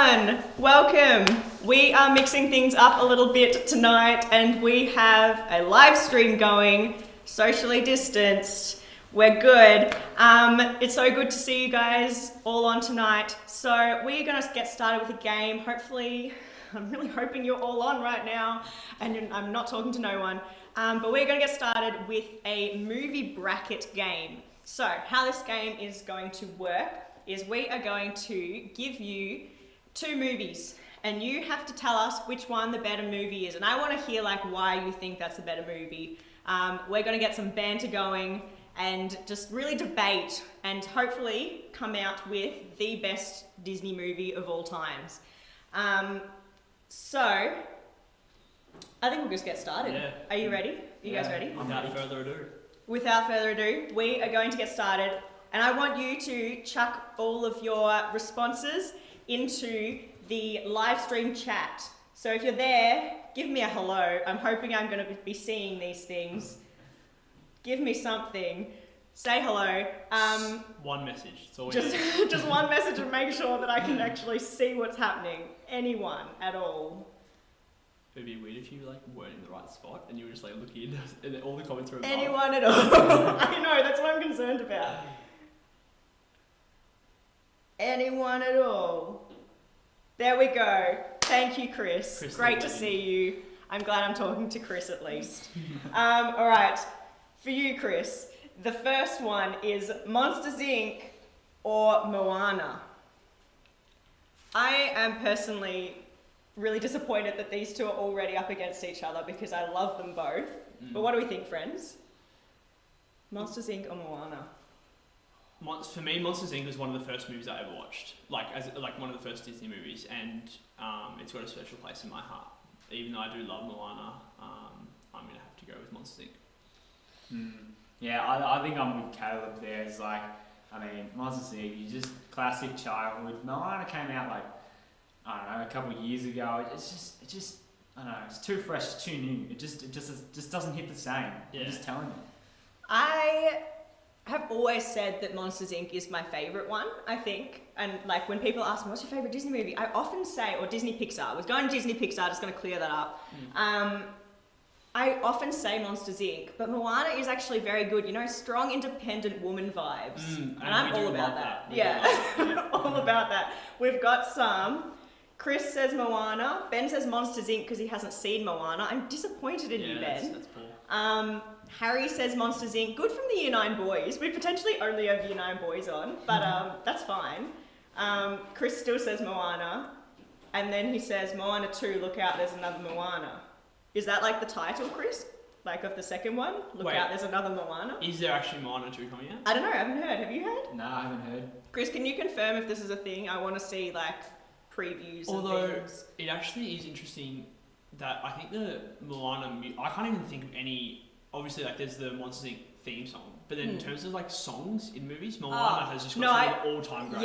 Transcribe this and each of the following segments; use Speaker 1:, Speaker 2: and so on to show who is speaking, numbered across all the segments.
Speaker 1: everyone, welcome. We are mixing things up a little bit tonight and we have a live stream going, socially distanced. We're good. It's so good to see you guys all on tonight. So we're gonna get started with a game. Hopefully, I'm really hoping you're all on right now and I'm not talking to no one. But we're gonna get started with a movie bracket game. So how this game is going to work is we are going to give you two movies and you have to tell us which one the better movie is. And I want to hear like why you think that's the better movie. We're going to get some banter going and just really debate and hopefully come out with the best Disney movie of all times. So I think we'll just get started.
Speaker 2: Yeah.
Speaker 1: Are you ready? Are you guys ready?
Speaker 2: Without further ado,
Speaker 1: we are going to get started. And I want you to chuck all of your responses into the live stream chat. So if you're there, give me a hello. I'm hoping I'm going to be seeing these things. Give me something. Say hello.
Speaker 2: one message. It's all
Speaker 1: Just one message and make sure that I can actually see what's happening. Anyone at all.
Speaker 2: It'd be weird if you like weren't in the right spot and you were just like looking and then all the comments were above.
Speaker 1: Anyone at all. I know, that's what I'm concerned about. Anyone at all. There we go. Thank you, Chris. Great to see you. I'm glad I'm talking to Chris at least. All right. For you, Chris, the first one is Monsters, Inc. or Moana. I am personally really disappointed that these two are already up against each other because I love them both. But what do we think, friends? Monsters, Inc. or Moana?
Speaker 2: For me, Monsters, Inc. was one of the first movies I ever watched. Like one of the first Disney movies, and it's got a special place in my heart. Even though I do love Moana, I'm gonna have to go with Monsters, Inc.
Speaker 3: Yeah, I think I'm with Caleb there. It's like, I mean, Monsters, Inc. You just classic childhood. Moana came out like, I don't know, a couple of years ago. It just, I don't know, it's too fresh, it's too new. It just doesn't hit the same.
Speaker 2: Yeah.
Speaker 3: I'm just telling you.
Speaker 1: I have always said that Monsters, Inc. is my favourite one, I think. And like when people ask me, what's your favourite Disney movie? I often say, or Disney Pixar. We're going Disney Pixar, just going to clear that up. I often say Monsters, Inc. But Moana is actually very good. You know, strong, independent woman vibes. And I'm all about that. Yeah, all about that. We've got some. Chris says Moana. Ben says Monsters, Inc. because he hasn't seen Moana. I'm disappointed in you, Ben.
Speaker 2: That's poor.
Speaker 1: Harry says Monsters, Inc. Good from the Year 9 boys. We potentially only have Year 9 boys on, but that's fine. Chris still says Moana. And then he says, Moana 2, look out, there's another Moana. Is that like the title, Chris? Like of the second one? Look out, there's another Moana?
Speaker 2: Is there actually Moana 2 coming out?
Speaker 1: I don't know, I haven't heard. Have you heard?
Speaker 3: No, I haven't heard.
Speaker 1: Chris, can you confirm if this is a thing? I want to see like previews and things.
Speaker 2: It actually is interesting that I think the Moana, I can't even think of any. Obviously, like there's the Monsters, Inc. theme song, but then in terms of like songs in movies, Moana has just got some of the all-time greats.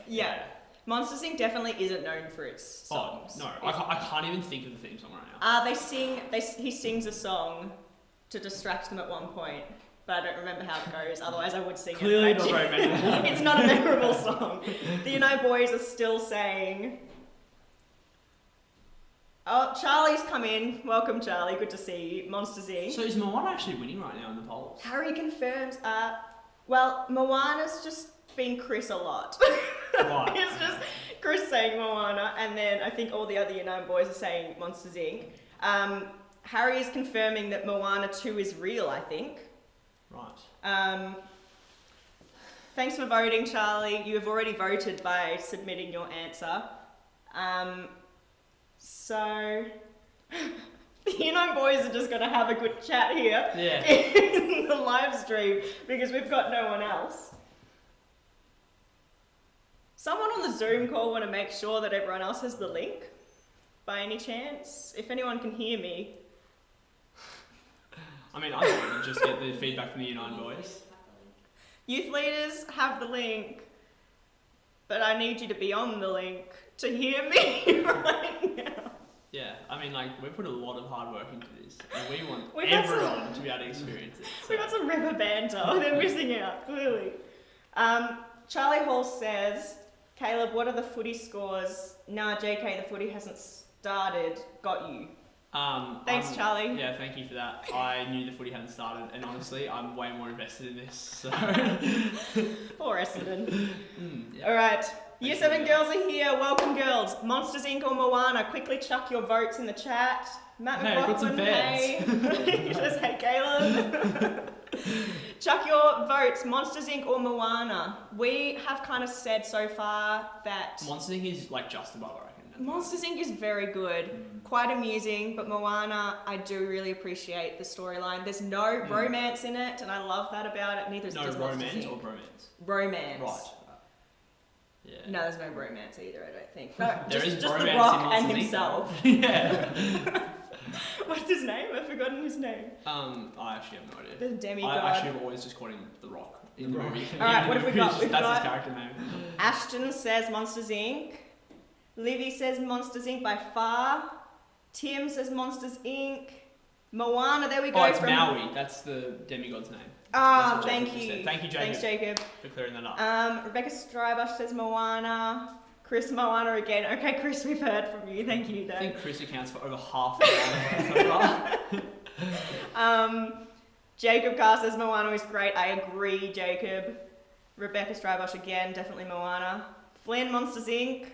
Speaker 1: Yeah. Monsters, Inc. definitely isn't known for its songs.
Speaker 2: Oh, no, I can't even think of the theme song right now.
Speaker 1: He sings a song to distract them at one point, but I don't remember how it goes. Otherwise, I would sing it.
Speaker 2: Clearly not very memorable.
Speaker 1: It's not a memorable song. The United Boys are still saying. Oh, Charlie's come in. Welcome, Charlie. Good to see you. Monsters, Inc.
Speaker 2: So is Moana actually winning right now in the polls?
Speaker 1: Harry confirms. Well, Moana's just been Chris a lot.
Speaker 2: Right.
Speaker 1: It's just Chris saying Moana, and then I think all the other United Boys are saying Monsters, Inc. Harry is confirming that Moana 2 is real, I think.
Speaker 2: Right.
Speaker 1: Thanks for voting, Charlie. You have already voted by submitting your answer. So, the United Boys are just going to have a good chat here in the live stream because we've got no one else. Someone on the Zoom call want to make sure that everyone else has the link, by any chance? If anyone can hear me.
Speaker 2: I mean, I want to just get the feedback from the United Boys.
Speaker 1: Youth leaders have the link, but I need you to be on the link to hear me right now.
Speaker 2: Yeah, I mean, like, we put a lot of hard work into this, and we want everyone to be able to experience it. So.
Speaker 1: We've got some ripper banter. They're missing out, clearly. Charlie Hall says, Caleb, what are the footy scores? Nah, JK, the footy hasn't started. Got you. Thanks, Charlie.
Speaker 2: Yeah, thank you for that. I knew the footy hadn't started, and honestly, I'm way more invested in this. So.
Speaker 1: Poor Essendon.
Speaker 2: Yeah.
Speaker 1: All right. Year 7 girls are here. Welcome, girls. Monsters Inc. or Moana? Quickly chuck your votes in the chat. Matt
Speaker 2: Hey, got some
Speaker 1: McLaughlin, hey. He says, hey, Caleb. Chuck your votes. Monsters Inc. or Moana? We have kind of said so far that
Speaker 2: Monsters Inc. is like just above, I reckon.
Speaker 1: Monsters Inc. is very good, quite amusing, but Moana, I do really appreciate the storyline. There's no romance in it, and I love that about it. Neither
Speaker 2: No
Speaker 1: does Monsters
Speaker 2: romance
Speaker 1: Inc.
Speaker 2: or bromance?
Speaker 1: Romance.
Speaker 2: Right. Yeah.
Speaker 1: No, there's no romance either, I don't think. No,
Speaker 2: There is
Speaker 1: just
Speaker 2: bromance
Speaker 1: The
Speaker 2: in
Speaker 1: Rock
Speaker 2: Monsters
Speaker 1: and
Speaker 2: Inc.
Speaker 1: himself.
Speaker 2: Yeah.
Speaker 1: What's his name? I've forgotten his name.
Speaker 2: I actually have no idea.
Speaker 1: The demigod.
Speaker 2: I actually have always just called him The Rock in the movie.
Speaker 1: Alright, what have we got? We've
Speaker 2: That's
Speaker 1: got-
Speaker 2: his character name.
Speaker 1: Ashton says Monsters Inc. Livy says Monsters Inc. by far. Tim says Monsters Inc. Moana, there we go.
Speaker 2: Oh, it's
Speaker 1: from...
Speaker 2: Maui. That's the demigod's name.
Speaker 1: Ah,
Speaker 2: That's what
Speaker 1: thank
Speaker 2: Jacob just
Speaker 1: you.
Speaker 2: said. Thank you, Jacob.
Speaker 1: Thanks, Jacob.
Speaker 2: For clearing that up.
Speaker 1: Rebecca Strybush says Moana. Chris Moana again. Okay, Chris, we've heard from you. Thank you,
Speaker 2: I
Speaker 1: though.
Speaker 2: think Chris accounts for over half the Moana so far.
Speaker 1: Jacob Carr says Moana is great. I agree, Jacob. Rebecca Strybush again, definitely Moana. Flynn, Monsters Inc.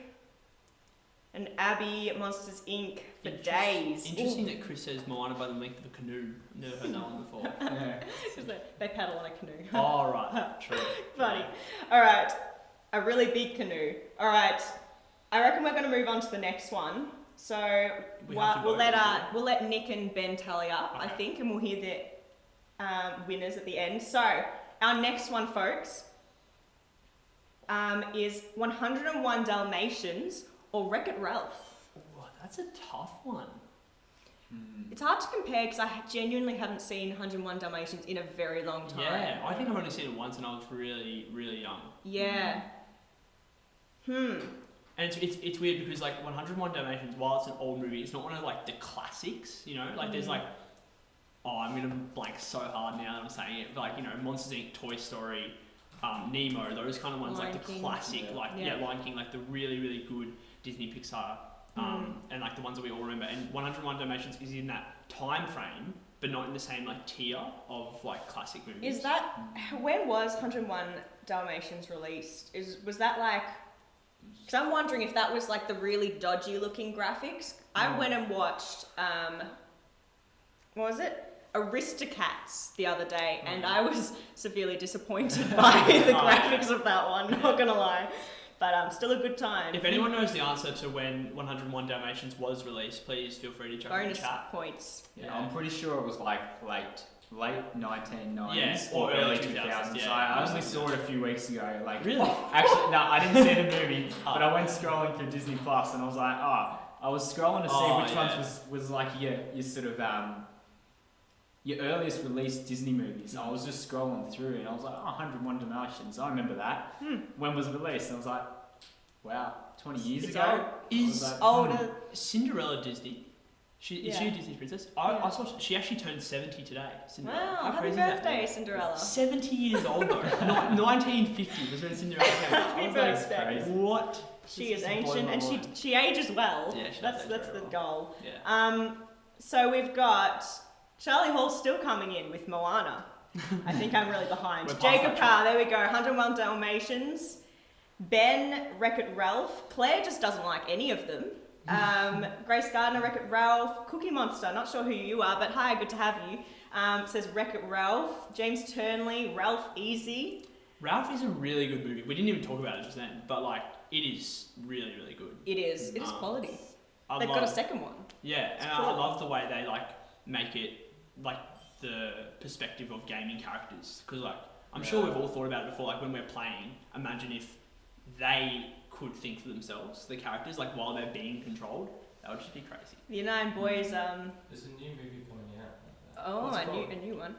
Speaker 1: And Abby, Monsters Inc. for days.
Speaker 2: Interesting that Chris says Moana by the length of a canoe. Never heard that one before.
Speaker 3: Yeah.
Speaker 1: Because they paddle on a canoe.
Speaker 2: Oh, right. True.
Speaker 1: Funny. Alright. A really big canoe. Alright. I reckon we're going to move on to the next one. So
Speaker 2: We have to
Speaker 1: we'll
Speaker 2: vote,
Speaker 1: we'll let Nick and Ben tally up, I
Speaker 2: Okay.
Speaker 1: think, and we'll hear the winners at the end. So our next one, folks, is 101 Dalmatians or Wreck-It Ralph.
Speaker 2: Ooh, that's a tough one.
Speaker 1: It's hard to compare because I genuinely haven't seen 101 Dalmatians in a very long time.
Speaker 2: Yeah, I think I've only seen it once and I was really, really young.
Speaker 1: Yeah.
Speaker 2: And it's weird because like 101 Dalmatians, while it's an old movie, it's not one of like the classics, you know? Like there's like, oh, I'm gonna blank so hard now that I'm saying it, but like, you know, Monsters Inc., Toy Story, Nemo, those kind of ones,
Speaker 1: Lion
Speaker 2: like the
Speaker 1: King.
Speaker 2: classic,
Speaker 1: Yeah.
Speaker 2: Lion King, like the really, really good Disney Pixar, and like the ones that we all remember. And 101 Dalmatians is in that time frame, but not in the same like tier of like classic movies.
Speaker 1: Is that when was 101 Dalmatians released? Was that like? Because I'm wondering if that was like the really dodgy looking graphics. I went and watched what was it? Aristocats the other day, and I was severely disappointed by the graphics of that one. Not gonna lie, but still a good time.
Speaker 2: If anyone knows the answer to when 101 Dalmatians was released, please feel free to chuck in the
Speaker 1: bonus
Speaker 2: chat.
Speaker 1: points.
Speaker 3: Yeah, I'm pretty sure it was like late 1990s
Speaker 2: Yeah,
Speaker 3: or
Speaker 2: or
Speaker 3: early
Speaker 2: early
Speaker 3: 2000s.
Speaker 2: yeah.
Speaker 3: So I only saw it a few weeks ago. Like,
Speaker 2: Really?
Speaker 3: actually, no, I didn't see the movie, but I went scrolling through Disney Plus and I was like, I was scrolling to see which ones was like your sort of your earliest released Disney movies. I was just scrolling through and I was like, 101 Dalmatians. I remember that. When was it released? And I was like, wow, 20 years
Speaker 1: It's
Speaker 3: ago.
Speaker 1: old.
Speaker 2: Is
Speaker 3: like,
Speaker 1: Older.
Speaker 2: Cinderella Disney? Is she a Disney princess? I saw she actually turned 70 today. Cinderella.
Speaker 1: Wow,
Speaker 2: How
Speaker 1: happy
Speaker 2: crazy is that?
Speaker 1: birthday, Cinderella.
Speaker 2: 70 years old though. 1950 was when Cinderella came out.
Speaker 1: Happy
Speaker 2: I was like,
Speaker 1: birthday.
Speaker 3: crazy.
Speaker 2: what?
Speaker 1: She is
Speaker 2: This blowing
Speaker 1: ancient
Speaker 2: my
Speaker 1: and
Speaker 2: mind.
Speaker 1: she ages well.
Speaker 2: Yeah, she does
Speaker 1: that's
Speaker 2: age
Speaker 1: the
Speaker 2: very well.
Speaker 1: goal.
Speaker 2: Yeah.
Speaker 1: So we've got Charlie Hall still coming in with Moana. I think I'm really behind.
Speaker 2: We're past
Speaker 1: Jacob
Speaker 2: that
Speaker 1: Carr, there we go. 101 Dalmatians. Ben, Wreck-It Ralph. Claire just doesn't like any of them. Grace Gardner, Wreck-It Ralph. Cookie Monster, not sure who you are, but hi, good to have you. Says Wreck-It Ralph. James Turnley, Ralph Easy.
Speaker 2: Ralph is a really good movie. We didn't even talk about it just then, but like it is really, really good.
Speaker 1: It is quality.
Speaker 2: I
Speaker 1: They've got a second one.
Speaker 2: Yeah, and
Speaker 1: cool.
Speaker 2: I love the way they like make it like the perspective of gaming characters, because like I'm sure we've all thought about it before. Like when we're playing, imagine if they could think for themselves, the characters, like while they're being controlled. That would just be crazy.
Speaker 1: The Nine Boys.
Speaker 4: There's a new movie coming out.
Speaker 1: Oh,
Speaker 4: What's it
Speaker 1: a
Speaker 4: called?
Speaker 1: new one.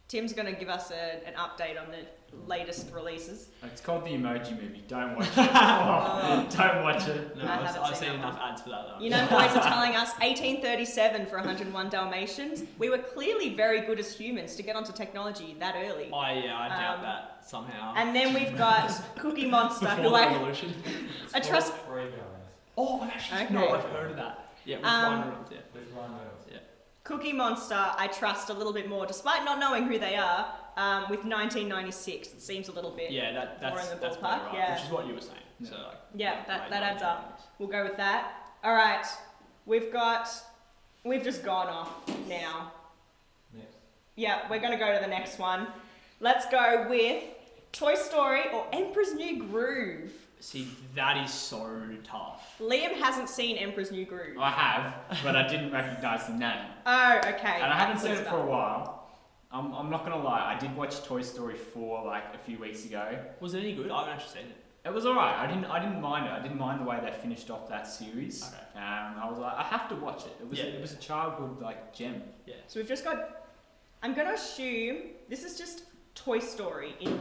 Speaker 1: Tim's going to give us an update on the latest releases.
Speaker 3: It's called The Emoji Movie. Don't watch it. Don't watch it.
Speaker 2: No,
Speaker 1: I haven't
Speaker 2: I've
Speaker 1: seen
Speaker 2: seen
Speaker 1: that
Speaker 2: enough ads for that though.
Speaker 1: You know, boys are telling us 1837 for 101 Dalmatians. We were clearly very good as humans to get onto technology that early.
Speaker 2: I doubt that somehow.
Speaker 1: And then we've got Cookie Monster,
Speaker 2: Before
Speaker 1: who
Speaker 2: the
Speaker 1: I
Speaker 2: revolution.
Speaker 1: trust.
Speaker 2: Oh, I've actually
Speaker 1: Okay.
Speaker 2: no, I've heard of that. Yeah, with Ryan Reynolds, yeah.
Speaker 4: With Ryan Reynolds.
Speaker 2: Yeah.
Speaker 1: Cookie Monster, I trust a little bit more, despite not knowing who they are. With 1996, it seems a little bit.
Speaker 2: Yeah,
Speaker 1: More
Speaker 2: that's
Speaker 1: in the
Speaker 2: that's
Speaker 1: ballpark,
Speaker 2: probably right,
Speaker 1: yeah.
Speaker 2: which is what you were saying.
Speaker 3: Yeah.
Speaker 2: So like,
Speaker 1: Yeah, that
Speaker 2: late
Speaker 1: adds
Speaker 2: 90s.
Speaker 1: up. We'll go with that. All right, we've just gone off now.
Speaker 4: Next.
Speaker 1: Yeah, we're gonna go to the next one. Let's go with Toy Story or Emperor's New Groove.
Speaker 2: See, that is so tough.
Speaker 1: Liam hasn't seen Emperor's New Groove.
Speaker 3: I have, but I didn't recognise the name.
Speaker 1: Oh, okay.
Speaker 3: And I haven't seen
Speaker 1: What's
Speaker 3: it for a while. I'm not gonna lie, I did watch Toy Story 4 like a few weeks ago.
Speaker 2: Was it any good? I haven't actually seen it.
Speaker 3: It was alright. I didn't mind it. I didn't mind the way they finished off that series.
Speaker 2: Okay.
Speaker 3: I was like, I have to watch it. It was a childhood like gem.
Speaker 2: Yeah.
Speaker 1: So we've just got. I'm gonna assume this is just Toy Story in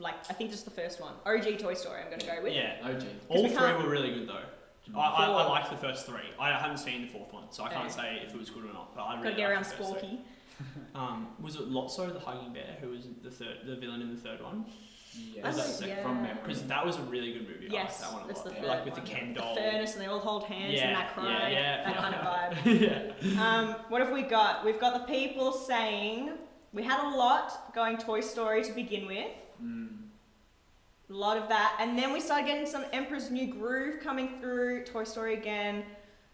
Speaker 1: I think just the first one. OG Toy Story. I'm gonna go with.
Speaker 2: Yeah.
Speaker 3: OG.
Speaker 2: All
Speaker 1: we
Speaker 2: three
Speaker 1: can't-
Speaker 2: were really good though. I liked the first three. I haven't seen the fourth one, so I can't say if it was good or not. But I really
Speaker 1: Gotta get around
Speaker 2: liked the first three.
Speaker 1: Sporky.
Speaker 2: Was it Lotso the hugging bear who was the villain in the third one?
Speaker 3: Yeah.
Speaker 2: Was that
Speaker 1: second?
Speaker 3: From memory.
Speaker 2: Because that was a really good movie.
Speaker 1: Yes,
Speaker 2: I like that one a
Speaker 1: that's
Speaker 2: lot.
Speaker 1: the third
Speaker 2: Like with
Speaker 1: one.
Speaker 2: the Ken
Speaker 1: The
Speaker 2: doll.
Speaker 1: furnace and they all hold hands
Speaker 2: Yeah,
Speaker 1: and that cry.
Speaker 2: yeah.
Speaker 1: That kind of vibe.
Speaker 2: Yeah.
Speaker 1: What have we got? We've got the people saying we had a lot going Toy Story to begin with. A lot of that, and then we started getting some Emperor's New Groove coming through. Toy Story again.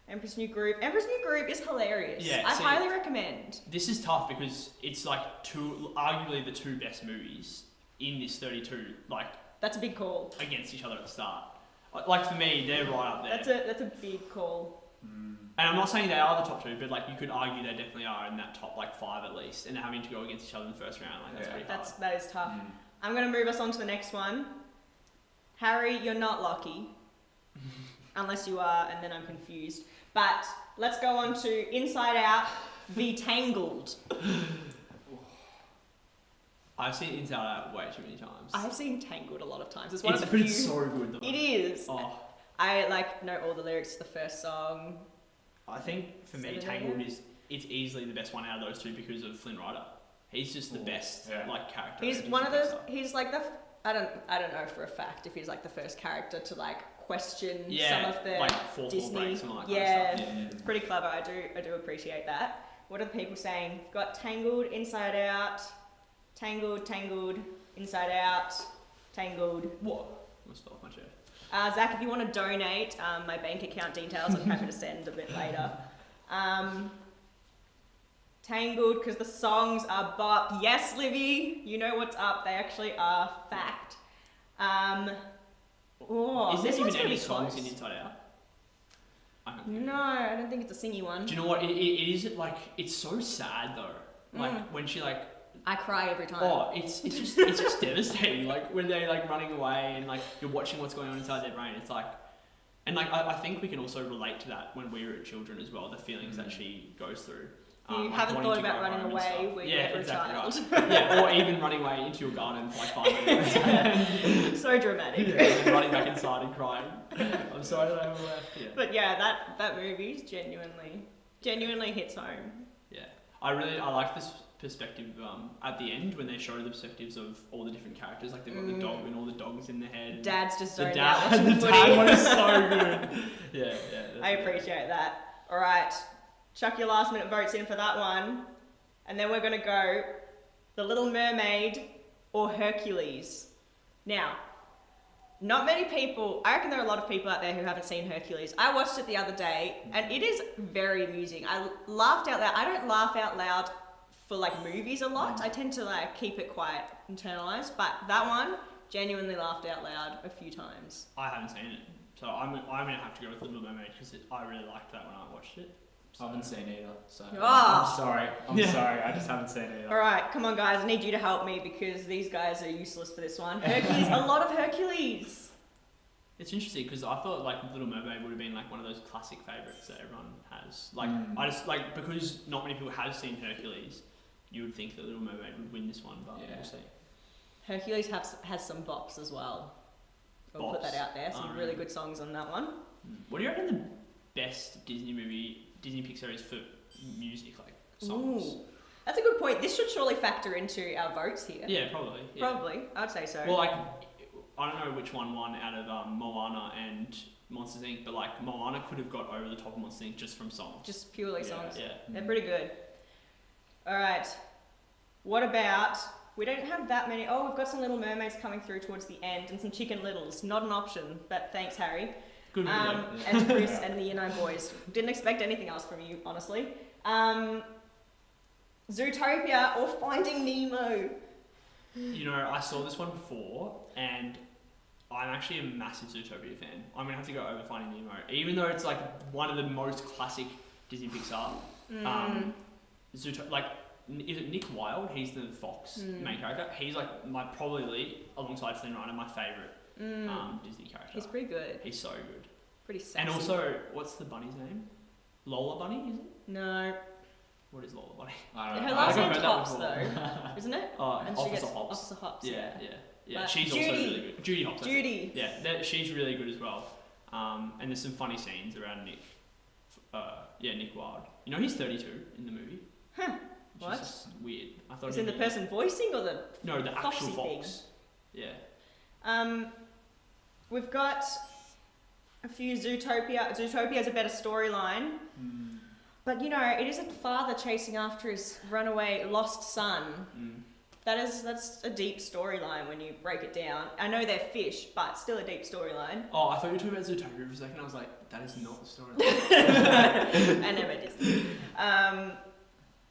Speaker 1: Emperor's New Groove. Emperor's New Groove is hilarious.
Speaker 2: Yeah,
Speaker 1: I
Speaker 2: see-
Speaker 1: highly recommend.
Speaker 2: This is tough because it's like arguably the two best movies in this 32, like
Speaker 1: That's a big call.
Speaker 2: against each other at the start. Like for me, they're right up there.
Speaker 1: That's a big call.
Speaker 2: And I'm not saying they are the top two, but like you could argue they definitely are in that top like five at least, and having to go against each other in the first round, like that's
Speaker 3: Yeah.
Speaker 2: pretty
Speaker 1: That is tough.
Speaker 3: Mm.
Speaker 1: I'm gonna move us on to the next one. Harry, you're not lucky. Unless you are, and then I'm confused. But let's go on to Inside Out v Tangled.
Speaker 2: I've seen Inside Out way too many times.
Speaker 1: I've seen Tangled a lot of times. It's one
Speaker 2: It's
Speaker 1: of the few.
Speaker 2: so good though.
Speaker 1: It is.
Speaker 2: Oh,
Speaker 1: I like know all the lyrics to the first song.
Speaker 2: I think for me,
Speaker 1: Seven
Speaker 2: Tangled
Speaker 1: AM?
Speaker 2: it's easily the best one out of those two because of Flynn Rider. He's just the
Speaker 3: Ooh,
Speaker 2: best
Speaker 3: yeah.
Speaker 2: like character.
Speaker 1: He's
Speaker 2: in
Speaker 1: one of
Speaker 2: Disney
Speaker 1: those.
Speaker 2: Pixar.
Speaker 1: He's like the. I don't know for a fact if he's like the first character to like question
Speaker 2: Yeah,
Speaker 1: some of the
Speaker 2: like fourth wall
Speaker 1: Disney.
Speaker 2: breaks and all that
Speaker 1: Yeah,
Speaker 2: kind of stuff.
Speaker 1: it's pretty clever. I do appreciate that. What are the people saying? We've got Tangled, Inside Out, Tangled, Inside Out, Tangled.
Speaker 2: What? I just fell off my chair.
Speaker 1: Zach, if you want to donate, my bank account details I'm happy to send a bit later. Tangled, because the songs are bop. Yes, Livy, you know what's up. They actually are fact.
Speaker 2: Is
Speaker 1: this
Speaker 2: there
Speaker 1: one's
Speaker 2: even
Speaker 1: gonna
Speaker 2: any
Speaker 1: be
Speaker 2: songs
Speaker 1: close.
Speaker 2: in Inside Out? I don't think.
Speaker 1: No, I don't think it's a singy one.
Speaker 2: Do you know what? It is like it's so sad though. Like when she like
Speaker 1: I cry every time.
Speaker 2: it's just devastating. Like when they're like running away and like you're watching what's going on inside their brain. It's like, and like I think we can also relate to that when we were children as well. The feelings that she goes through.
Speaker 1: You
Speaker 2: like
Speaker 1: haven't
Speaker 2: wanting
Speaker 1: thought
Speaker 2: to
Speaker 1: about
Speaker 2: go
Speaker 1: running
Speaker 2: home and
Speaker 1: away
Speaker 2: stuff.
Speaker 1: when you were a child.
Speaker 2: Right. Yeah, or even running away into your garden for like 5 minutes.
Speaker 1: So dramatic.
Speaker 2: Yeah, and running back inside and crying. I'm sorry that I left. Yeah.
Speaker 1: But yeah, that movie genuinely hits home.
Speaker 2: Yeah, I like this perspective at the end when they show the perspectives of all the different characters. Like they've got the dog and all the dogs in their head.
Speaker 1: Dad's just
Speaker 2: the
Speaker 1: zoned out
Speaker 2: dad,
Speaker 1: watching
Speaker 2: the
Speaker 1: the footy.
Speaker 2: dad one is so good. Yeah.
Speaker 1: I appreciate that. All right, chuck your last minute votes in for that one, and then we're gonna go The Little Mermaid or Hercules. Now, not many people. I reckon there are a lot of people out there who haven't seen Hercules. I watched it the other day, and it is very amusing. I laughed out loud. I don't laugh out loud for like movies a lot. I tend to like keep it quite internalized, but that one genuinely laughed out loud a few times.
Speaker 2: I haven't seen it, so I'm gonna have to go with Little Mermaid because I really liked that when I watched it.
Speaker 3: I haven't seen either, so
Speaker 1: Ah.
Speaker 3: I'm sorry. I'm sorry. I just haven't seen either.
Speaker 1: All right, come on, guys. I need you to help me because these guys are useless for this one. Hercules, a lot of Hercules.
Speaker 2: It's interesting because I thought like Little Mermaid would have been like one of those classic favorites that everyone has. Like I just like because not many people have seen Hercules. you would think that Little Mermaid would win this one, but
Speaker 3: Yeah.
Speaker 2: we'll see.
Speaker 1: Hercules has some bops as well. We'll put
Speaker 2: Bops?
Speaker 1: that out there. Some really good songs on that one.
Speaker 2: What do you reckon the best Disney Pixar is for music, like songs?
Speaker 1: Ooh, that's a good point. This should surely factor into our votes here.
Speaker 2: Yeah, probably. Yeah.
Speaker 1: Probably, I'd say so.
Speaker 2: Well, like, I don't know which one won out of Moana and Monsters Inc., but like Moana could have got over the top of Monsters Inc. just from songs.
Speaker 1: Just purely songs.
Speaker 2: Yeah.
Speaker 1: They're pretty good. All right. What about... We don't have that many... Oh, we've got some Little Mermaids coming through towards the end and some Chicken Littles. Not an option, but thanks, Harry.
Speaker 2: Good movie.
Speaker 1: And Chris and the Year 9 boys. Didn't expect anything else from you, honestly. Zootopia or Finding Nemo?
Speaker 2: You know, I saw this one before, and I'm actually a massive Zootopia fan. I'm gonna have to go over Finding Nemo, even though it's like one of the most classic Disney Pixar. Is it Nick Wilde? He's the fox main character. He's like probably alongside Flynn Rider my favorite Disney character.
Speaker 1: He's pretty good.
Speaker 2: He's so good.
Speaker 1: Pretty sexy.
Speaker 2: And also, what's the bunny's name? Lola Bunny, is it?
Speaker 1: No.
Speaker 2: What is Lola Bunny?
Speaker 3: I don't
Speaker 1: Her
Speaker 3: know.
Speaker 1: last
Speaker 2: I think
Speaker 1: name's
Speaker 2: I've heard
Speaker 1: Hops,
Speaker 2: that
Speaker 1: though, isn't it? And she
Speaker 2: Officer
Speaker 1: gets
Speaker 2: Hobbs.
Speaker 1: Officer Hobbs.
Speaker 2: Yeah.
Speaker 1: But
Speaker 2: She's
Speaker 1: Judy.
Speaker 2: also really good. Judy Hopps. that's it.
Speaker 1: Judy.
Speaker 2: Yeah, she's really good as well. And there's some funny scenes around Nick. Nick Wilde. You know he's 32 in the movie.
Speaker 1: Huh.
Speaker 2: Which
Speaker 1: What?
Speaker 2: is just weird. I thought
Speaker 1: Is
Speaker 2: he'd
Speaker 1: in the
Speaker 2: be-
Speaker 1: person voicing or the...
Speaker 2: No, the actual
Speaker 1: Foxy thing?
Speaker 2: fox. Yeah.
Speaker 1: We've got a few Zootopia. Zootopia has a better storyline. But, you know, it isn't father chasing after his runaway lost son. That's a deep storyline when you break it down. I know they're fish, but still a deep storyline.
Speaker 2: Oh, I thought you were talking about Zootopia for a second. I was like, that is not the story.
Speaker 1: I never did.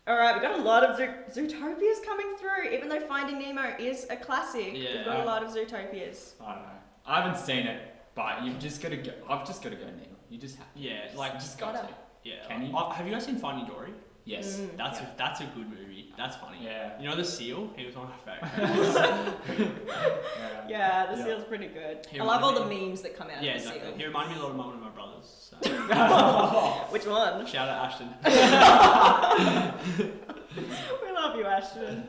Speaker 1: Alright, we've got a lot of Zootopias coming through. Even though Finding Nemo is a classic, we've got a lot of Zootopias.
Speaker 3: I don't know. I haven't seen it, but you've just got to go. I've just got to go Nemo. You just have.
Speaker 2: Yeah, like
Speaker 3: just got to.
Speaker 2: Yeah.
Speaker 3: Can you?
Speaker 2: Have you guys seen Finding Dory?
Speaker 3: Yes.
Speaker 2: That's a good movie. That's funny.
Speaker 3: Yeah.
Speaker 2: You know the seal? He was one of my favourites.
Speaker 1: Yeah, the seal's pretty good.
Speaker 2: He
Speaker 1: I love all the
Speaker 2: reminded
Speaker 1: memes that come out of the
Speaker 2: exactly.
Speaker 1: seal.
Speaker 2: He reminded me a lot of one of my brothers. So.
Speaker 1: Which one?
Speaker 2: Shout out Ashton.
Speaker 1: We love you, Ashton.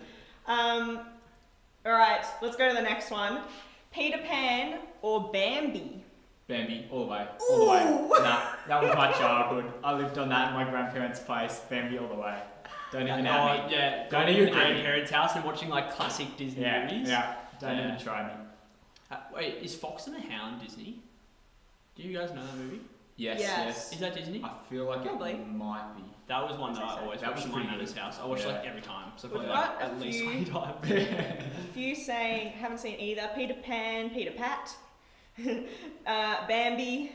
Speaker 1: Alright, let's go to the next one. Peter Pan or Bambi?
Speaker 3: Bambi, all the way. All the way. Nah, that was my childhood. I lived on that in my grandparents' place. Bambi all the way. Don't even have me.
Speaker 2: Yeah,
Speaker 3: Don't
Speaker 2: going
Speaker 3: even
Speaker 2: to
Speaker 3: agree.
Speaker 2: grandparents' house and watching like classic Disney movies.
Speaker 3: Yeah. Don't
Speaker 2: Yeah.
Speaker 3: even try me.
Speaker 2: Wait, is Fox and the Hound Disney? Do you guys know that movie?
Speaker 3: Yes,
Speaker 1: Yes.
Speaker 3: yes.
Speaker 2: Is that Disney?
Speaker 3: I feel like
Speaker 1: Probably.
Speaker 3: it might be.
Speaker 2: That was one that
Speaker 1: I'd say
Speaker 2: I
Speaker 1: so.
Speaker 2: always
Speaker 3: That
Speaker 2: watched
Speaker 3: was
Speaker 2: at my
Speaker 3: pretty
Speaker 2: nana's
Speaker 3: good.
Speaker 2: house. I watched
Speaker 3: Yeah.
Speaker 2: like every time, so
Speaker 1: We've
Speaker 2: probably
Speaker 1: got
Speaker 2: like
Speaker 1: a
Speaker 2: at least
Speaker 1: few-
Speaker 2: 20 times.
Speaker 1: A few saying, haven't seen either. Peter Pan, Peter Pat. Bambi,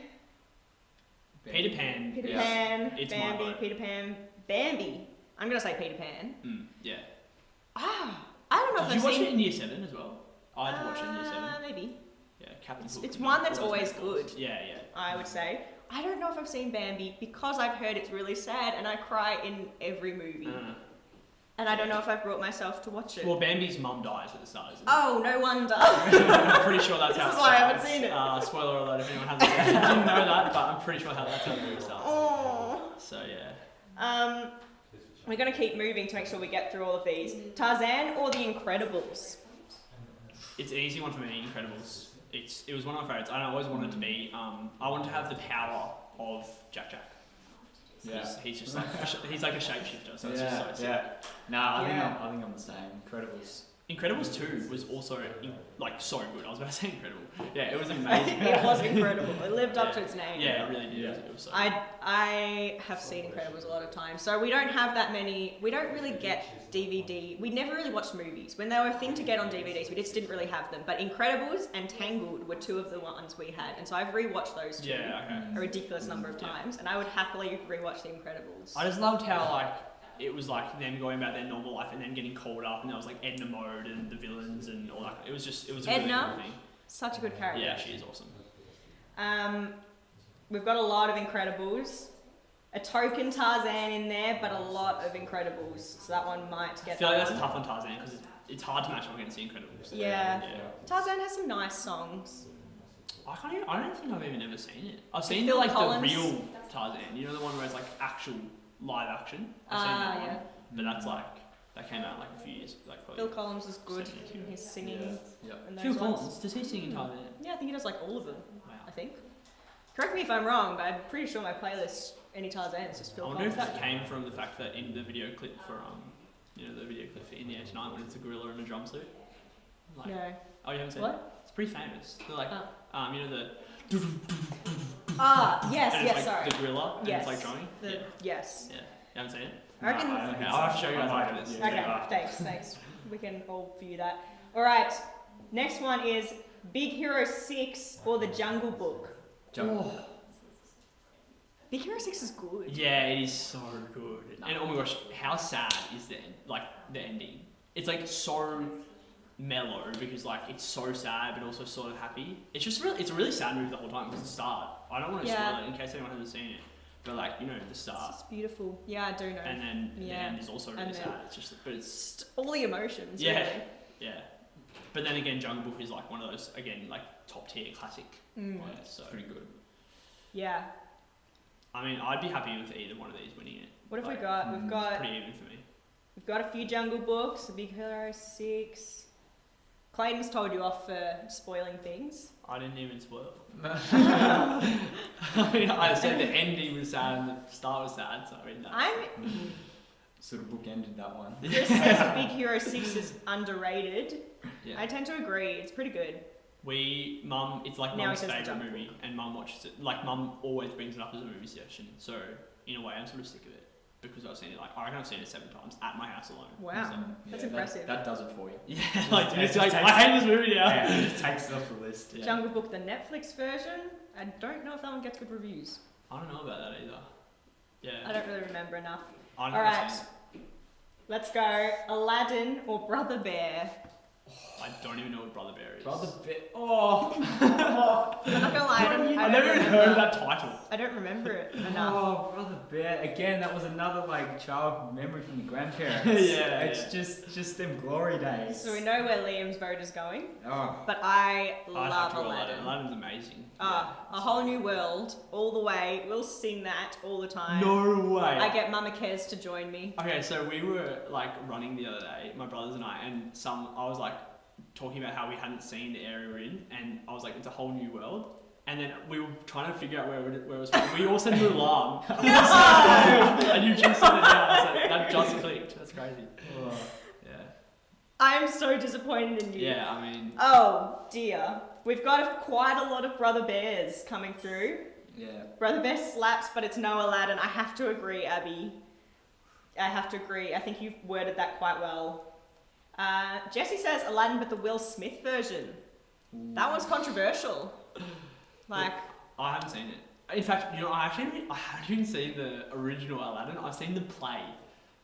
Speaker 2: Peter Pan.
Speaker 1: Peter
Speaker 3: Yeah.
Speaker 1: Pan,
Speaker 2: It's my
Speaker 1: Bambi,
Speaker 2: vote.
Speaker 1: Peter Pan, Bambi. I'm gonna say Peter Pan.
Speaker 2: Yeah.
Speaker 1: I don't know
Speaker 2: Did
Speaker 1: if
Speaker 2: you
Speaker 1: I've
Speaker 2: watch
Speaker 1: seen
Speaker 2: it in year 7 as well? I had to watch it in year 7.
Speaker 1: Maybe.
Speaker 2: Yeah, Captain Hook.
Speaker 1: It's
Speaker 2: and
Speaker 1: one
Speaker 2: all
Speaker 1: that's
Speaker 2: those
Speaker 1: always
Speaker 2: novels.
Speaker 1: good.
Speaker 2: Yeah.
Speaker 1: I would say. I don't know if I've seen Bambi because I've heard it's really sad and I cry in every movie. And I don't know if I've brought myself to watch it.
Speaker 2: Well, Bambi's mum dies at the start, isn't it?
Speaker 1: Oh, no wonder.
Speaker 2: I'm pretty sure that's
Speaker 1: This
Speaker 2: how
Speaker 1: is
Speaker 2: it
Speaker 1: why I
Speaker 2: starts.
Speaker 1: haven't seen it.
Speaker 2: Spoiler alert if anyone hasn't seen it. I didn't know that, but I'm pretty sure that's how the movie starts.
Speaker 1: Oh.
Speaker 2: So, yeah.
Speaker 1: We're going to keep moving to make sure we get through all of these. Tarzan or The Incredibles?
Speaker 2: It's an easy one for me, Incredibles. It was one of my favourites. I always wanted it to be. I wanted to have the power of Jack.
Speaker 3: Yeah.
Speaker 2: He's just like he's like a shapeshifter, so it's just so sick.
Speaker 3: yeah. Nah,
Speaker 1: Yeah.
Speaker 3: I think I'm the same. Incredibles.
Speaker 2: Incredibles 2 was also so good. I was about to say incredible. Yeah, it was amazing.
Speaker 1: It was incredible. It lived up to its name.
Speaker 2: Yeah, it really did.
Speaker 3: Yeah.
Speaker 2: It was so
Speaker 1: I have seen Incredibles a lot of times, so we don't have that many. We don't really get DVD. We never really watched movies when they were a thing to get on DVDs. We just didn't really have them. But Incredibles and Tangled were two of the ones we had, and so I've rewatched those two a ridiculous number of times, and I would happily rewatch The Incredibles.
Speaker 2: I just loved how it was like them going about their normal life and then getting called up, and there was like Edna Mode and the villains and all that. It was a really
Speaker 1: Edna?
Speaker 2: cool thing.
Speaker 1: Such a good character.
Speaker 2: Yeah, she is awesome.
Speaker 1: We've got a lot of Incredibles. A token Tarzan in there, but a lot of Incredibles. So that one might
Speaker 2: I
Speaker 1: get
Speaker 2: feel like
Speaker 1: that
Speaker 2: that's
Speaker 1: one.
Speaker 2: tough on Tarzan because it's hard to match up against the Incredibles.
Speaker 1: Yeah. Tarzan has some nice songs.
Speaker 2: I don't think I've even ever seen it. I've seen
Speaker 1: Phil
Speaker 2: like
Speaker 1: Collins.
Speaker 2: the real Tarzan. You know the one where it's like actual live action. I've seen that one.
Speaker 1: Yeah.
Speaker 2: But That came out like a few years, like
Speaker 1: Phil
Speaker 2: probably.
Speaker 1: Collins is good
Speaker 2: 7 years
Speaker 1: in
Speaker 2: ago.
Speaker 1: his singing.
Speaker 3: Yeah.
Speaker 1: And
Speaker 2: Phil
Speaker 1: those ones.
Speaker 2: Collins, does he sing in Thailand?
Speaker 1: Yeah, I think he does like all of them.
Speaker 2: Wow.
Speaker 1: I think. Correct me if I'm wrong, but I'm pretty sure my playlist any Tarzan is just Phil
Speaker 2: I
Speaker 1: Collins.
Speaker 2: wonder if that came from the fact that in the video clip for the video clip for In the Air Tonight when it's a gorilla in a drum suit. Like,
Speaker 1: No.
Speaker 2: Oh, you haven't seen it?
Speaker 1: What?
Speaker 2: It's pretty famous. They're like,
Speaker 1: Oh.
Speaker 2: the.
Speaker 1: Ah, yes,
Speaker 2: and
Speaker 1: yes,
Speaker 2: it's like
Speaker 1: sorry.
Speaker 2: the gorilla, and
Speaker 1: Yes.
Speaker 2: it's like drumming.
Speaker 1: The, yes.
Speaker 2: Yeah. You haven't seen it?
Speaker 1: I reckon.
Speaker 3: No, I don't think
Speaker 2: Okay,
Speaker 3: so.
Speaker 2: I'll have to show you guys
Speaker 3: I might
Speaker 2: after
Speaker 3: have,
Speaker 2: this.
Speaker 3: yeah.
Speaker 1: Okay, thanks. We can all view that. Alright, next one is Big Hero 6 or The Jungle Book.
Speaker 3: Jungle.
Speaker 1: Big Hero 6 is good.
Speaker 2: Yeah, it is so good. And oh my gosh, how sad is the ending? It's like so mellow because like it's so sad but also sort of happy. It's a really sad movie the whole time because the start. I don't want to
Speaker 1: Yeah.
Speaker 2: spoil it in case anyone hasn't seen it, but like the
Speaker 1: It's
Speaker 2: start
Speaker 1: just beautiful. Yeah, I do know.
Speaker 2: and then the
Speaker 1: Yeah.
Speaker 2: end is also really
Speaker 1: And then-
Speaker 2: sad. It's just but it's
Speaker 1: Just all the emotions.
Speaker 2: Yeah.
Speaker 1: Really.
Speaker 2: yeah. But then again, Jungle Book is like one of those again like top tier classic.
Speaker 1: Mm.
Speaker 2: Yeah, so
Speaker 3: Pretty good.
Speaker 1: Yeah.
Speaker 2: I mean, I'd be happy with either one of these winning it.
Speaker 1: What have
Speaker 2: Like,
Speaker 1: we got? We've
Speaker 2: It's
Speaker 1: got
Speaker 2: pretty even for me.
Speaker 1: a few Jungle Books, a Big Hero 6. Clayton's told you off for spoiling things.
Speaker 2: I didn't even spoil. I mean, I said the ending was sad and the start was sad, so I mean,
Speaker 1: I'm
Speaker 3: Sort of bookended that one.
Speaker 1: Chris says Big Hero 6 is underrated.
Speaker 2: yeah.
Speaker 1: I tend to agree. It's pretty good.
Speaker 2: It's like
Speaker 1: Now
Speaker 2: Mum's
Speaker 1: he says the
Speaker 2: favourite
Speaker 1: Jungle
Speaker 2: movie, and Mum watches it. Like, Mum always brings it up as a movie session, so in a way, I'm sort of sick of it because I've seen it. Like, I reckon I've seen it 7 times at my house alone.
Speaker 1: Wow.
Speaker 2: So,
Speaker 1: That's
Speaker 3: Yeah,
Speaker 1: impressive.
Speaker 3: That does it for you.
Speaker 2: yeah, like,
Speaker 3: Yeah,
Speaker 2: it's
Speaker 3: it
Speaker 2: like
Speaker 3: takes-
Speaker 2: I hate this movie now.
Speaker 3: Yeah, it just takes it off the list.
Speaker 2: Yeah.
Speaker 1: Jungle Book, the Netflix version. I don't know if that one gets good reviews.
Speaker 2: I don't know about that either. Yeah.
Speaker 1: I don't really remember enough.
Speaker 2: I don't
Speaker 1: All
Speaker 2: know
Speaker 1: right.
Speaker 2: if
Speaker 1: Let's go. Aladdin or Brother Bear.
Speaker 2: I don't even know what Brother Bear is.
Speaker 3: Brother Bit. Oh.
Speaker 1: I'm not gonna lie. I don't
Speaker 2: I've never even
Speaker 1: remember-
Speaker 2: heard of that title.
Speaker 1: I don't remember it enough.
Speaker 3: Oh, Brother Bear. Again, that was another like child memory from the grandparents.
Speaker 2: Yeah,
Speaker 3: It's just them glory days.
Speaker 1: So we know where Liam's vote is going,
Speaker 3: Oh.
Speaker 1: but I
Speaker 2: I'd have
Speaker 1: love
Speaker 2: to go
Speaker 1: Aladdin.
Speaker 2: Aladdin's amazing.
Speaker 1: A whole new world, all the way. We'll sing that all the time.
Speaker 2: No way.
Speaker 1: I get Mama Kez to join me.
Speaker 2: Okay, so we were like running the other day, my brothers and I was like talking about how we hadn't seen the area we're in, and I was like, it's a whole new world. And then we were trying to figure out where it was from. We all said Mulan. And you just said it now. So that just clicked. That's crazy.
Speaker 3: Oh.
Speaker 2: Yeah.
Speaker 1: I'm so disappointed in you.
Speaker 2: Yeah, I mean,
Speaker 1: Oh dear. We've got quite a lot of Brother Bears coming through.
Speaker 3: Yeah.
Speaker 1: Brother Bear slaps, but it's no Aladdin. I have to agree, Abby. I have to agree. I think you've worded that quite well. Jesse says Aladdin, but the Will Smith version. That one's controversial. Like,
Speaker 2: I haven't seen it. In fact, I haven't even seen the original Aladdin. I've seen the play.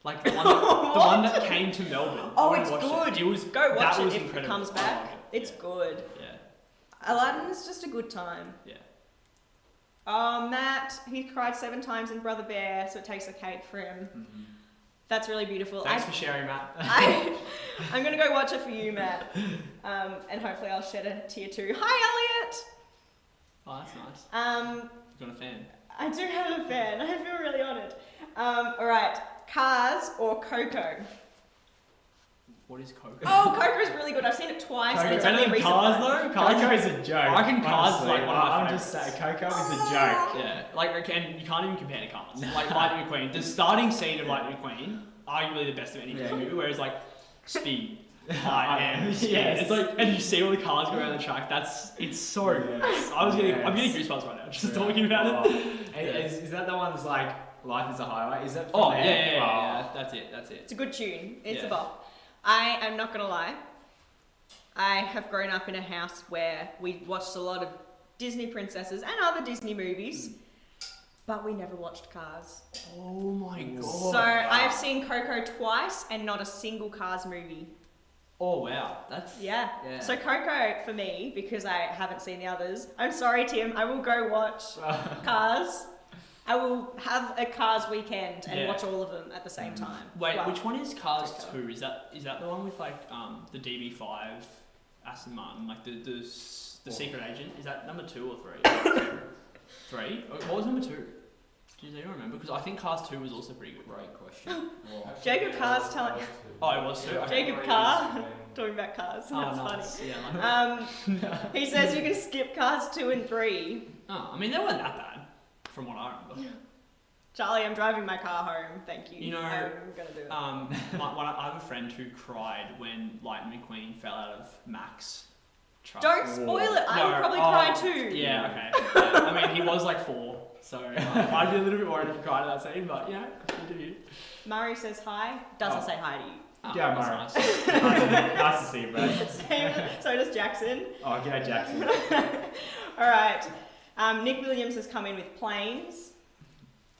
Speaker 2: Like the one that came to Melbourne.
Speaker 1: Oh,
Speaker 2: I went
Speaker 1: it's
Speaker 2: and watched
Speaker 1: good.
Speaker 2: It was
Speaker 1: go watch
Speaker 2: that
Speaker 1: it
Speaker 2: was
Speaker 1: if it
Speaker 2: incredible.
Speaker 1: comes
Speaker 2: I
Speaker 1: back.
Speaker 2: like it.
Speaker 1: It's
Speaker 2: Yeah.
Speaker 1: good.
Speaker 2: Yeah.
Speaker 1: Aladdin is just a good time.
Speaker 2: Yeah.
Speaker 1: Oh, Matt, he cried 7 times in Brother Bear, so it takes a cake for him.
Speaker 3: Mm-hmm.
Speaker 1: That's really beautiful.
Speaker 2: Thanks for sharing, Matt.
Speaker 1: I'm gonna go watch it for you, Matt, and hopefully I'll shed a tear too. Hi, Elliot.
Speaker 2: Oh, that's nice. You've got a fan.
Speaker 1: I do have a fan. I feel really honoured. All right, Cars or Coco?
Speaker 2: What is Coco?
Speaker 1: Oh, Coco's really good. I've seen it twice, and it's
Speaker 2: Better
Speaker 1: only
Speaker 2: than
Speaker 1: recent.
Speaker 2: Cars though. Cars
Speaker 3: Coco's a joke.
Speaker 2: I reckon Cars is
Speaker 3: honestly.
Speaker 2: like one of my
Speaker 3: I'm just saying,
Speaker 2: favourites.
Speaker 3: Coco is a joke.
Speaker 2: Yeah, like and you can't even compare to Cars. Like Lightning McQueen, the starting scene of Lightning McQueen, arguably the best of any
Speaker 3: Yeah.
Speaker 2: movie. Whereas like Speed, I am Speed.
Speaker 3: Yes.
Speaker 2: It's like, and you see all the cars go around the track. It's so good.
Speaker 3: Yes.
Speaker 2: I'm getting
Speaker 3: Yes.
Speaker 2: goosebumps right now just
Speaker 3: Yeah.
Speaker 2: talking about it.
Speaker 3: Oh. Is that the one that's like Life is a Highway? Is that from
Speaker 2: Oh
Speaker 3: there?
Speaker 2: yeah. That's it.
Speaker 1: It's a good tune. It's
Speaker 2: Yeah.
Speaker 1: a bop. I am not gonna lie. I have grown up in a house where we watched a lot of Disney princesses and other Disney movies, but we never watched Cars.
Speaker 2: Oh my god.
Speaker 1: So I've seen Coco twice and not a single Cars movie.
Speaker 2: Oh wow, that's
Speaker 1: Yeah.
Speaker 2: Yeah.
Speaker 1: So Coco for me, because I haven't seen the others. I'm sorry, Tim. I will go watch Cars. I will have a Cars weekend and
Speaker 2: Yeah.
Speaker 1: watch all of them at the same time.
Speaker 2: Wait,
Speaker 1: Well,
Speaker 2: which one is Cars
Speaker 1: Coco.
Speaker 2: 2? Is that the one with like the DB5 Aston Martin, like the secret agent? Is that number 2 or 3? 3? What was number 2? Does anyone remember? Because I think Cars 2 was also pretty good.
Speaker 3: Great question.
Speaker 1: Jacob Carr's telling.
Speaker 2: Oh, it was too? Okay.
Speaker 1: Jacob Carr talking about cars. That's
Speaker 2: nice.
Speaker 1: funny.
Speaker 2: Yeah, like
Speaker 1: He says you can skip Cars 2 and 3.
Speaker 2: Oh, I mean, they weren't that bad, from what I remember.
Speaker 1: Charlie, I'm driving my car home. Thank you.
Speaker 2: You know,
Speaker 1: I'm gonna do that.
Speaker 2: I have a friend who cried when Lightning McQueen fell out of Mac's truck.
Speaker 1: Don't spoil it. I would probably cry too.
Speaker 2: Yeah, okay. Yeah, I mean, he was like 4, so I'd be a little bit worried if he cried at that scene, but you know, you do you.
Speaker 1: Murray says hi. Doesn't say hi to you.
Speaker 2: Oh,
Speaker 3: Yeah,
Speaker 2: that's
Speaker 3: Murray.
Speaker 2: nice.
Speaker 3: Nice to see you, bro.
Speaker 1: So does Jackson.
Speaker 3: Oh, g'day, Jackson.
Speaker 1: All right. Nick Williams has come in with Planes.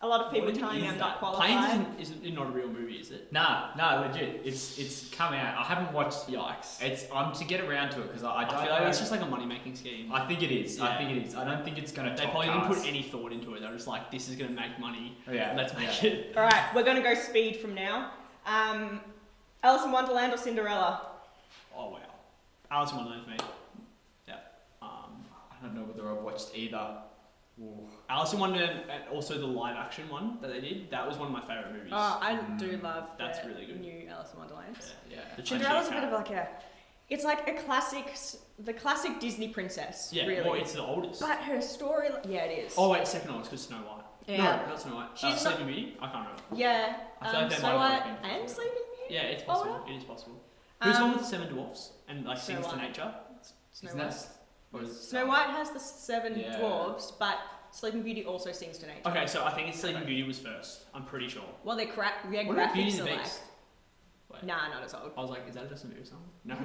Speaker 1: A lot of people
Speaker 2: What
Speaker 1: telling me
Speaker 2: is
Speaker 1: I'm
Speaker 2: that?
Speaker 1: not qualified.
Speaker 2: Planes isn't not a real movie, is it?
Speaker 3: No, legit. It's come out. I haven't watched.
Speaker 2: Yikes.
Speaker 3: I'm to get around to it because I don't
Speaker 2: I feel
Speaker 3: know.
Speaker 2: like it's just like a money-making scheme.
Speaker 3: I think it is.
Speaker 2: Yeah.
Speaker 3: I think it is. I don't think it's gonna.
Speaker 2: They
Speaker 3: top
Speaker 2: probably didn't
Speaker 3: Cars.
Speaker 2: put any thought into it. They're just like, this is going to make money.
Speaker 3: Yeah.
Speaker 2: Let's make it.
Speaker 1: All right, we're going to go speed from now. Alice in Wonderland or Cinderella?
Speaker 2: Oh, wow. Alice in Wonderland for me. Yeah.
Speaker 3: I don't know whether I've watched either. Ooh.
Speaker 2: Alice in Wonderland and also the live-action one that they did, that was one of my favourite movies.
Speaker 1: Oh, I do love
Speaker 2: That's
Speaker 1: the
Speaker 2: really good.
Speaker 1: new Alice in Wonderland.
Speaker 2: Yeah.
Speaker 3: Yeah.
Speaker 1: Cinderella's a bit of like it's like a classic, the classic Disney princess,
Speaker 2: Yeah,
Speaker 1: really.
Speaker 2: well, it's the oldest.
Speaker 1: But her story, yeah, it is.
Speaker 2: Oh, wait, second oldest because Snow White.
Speaker 1: Yeah.
Speaker 2: No, not Snow White.
Speaker 1: She's
Speaker 2: Sleeping Beauty? I can't remember.
Speaker 1: Yeah,
Speaker 2: I feel like they
Speaker 1: Snow
Speaker 2: might
Speaker 1: White
Speaker 2: have both been
Speaker 1: and
Speaker 2: before.
Speaker 1: Sleeping Beauty?
Speaker 2: Yeah, it's
Speaker 1: Oh,
Speaker 2: possible. It is possible. Who's the one with the 7 dwarfs and like
Speaker 1: Snow
Speaker 2: sings to
Speaker 1: White.
Speaker 2: nature?
Speaker 1: Snow
Speaker 3: Isn't
Speaker 1: White.
Speaker 3: that-
Speaker 2: Or is
Speaker 1: Snow White has the 7
Speaker 3: Yeah.
Speaker 1: dwarves, but Sleeping Beauty also sings to nature.
Speaker 2: Okay, so I think it's Sleeping Beauty was first. I'm pretty sure.
Speaker 1: Well, their
Speaker 2: What about Beauty
Speaker 1: graphics
Speaker 2: and
Speaker 1: are
Speaker 2: the
Speaker 1: like...
Speaker 2: Beast? Wait.
Speaker 1: Nah, not as old.
Speaker 2: I was like, is that just a movie song? No.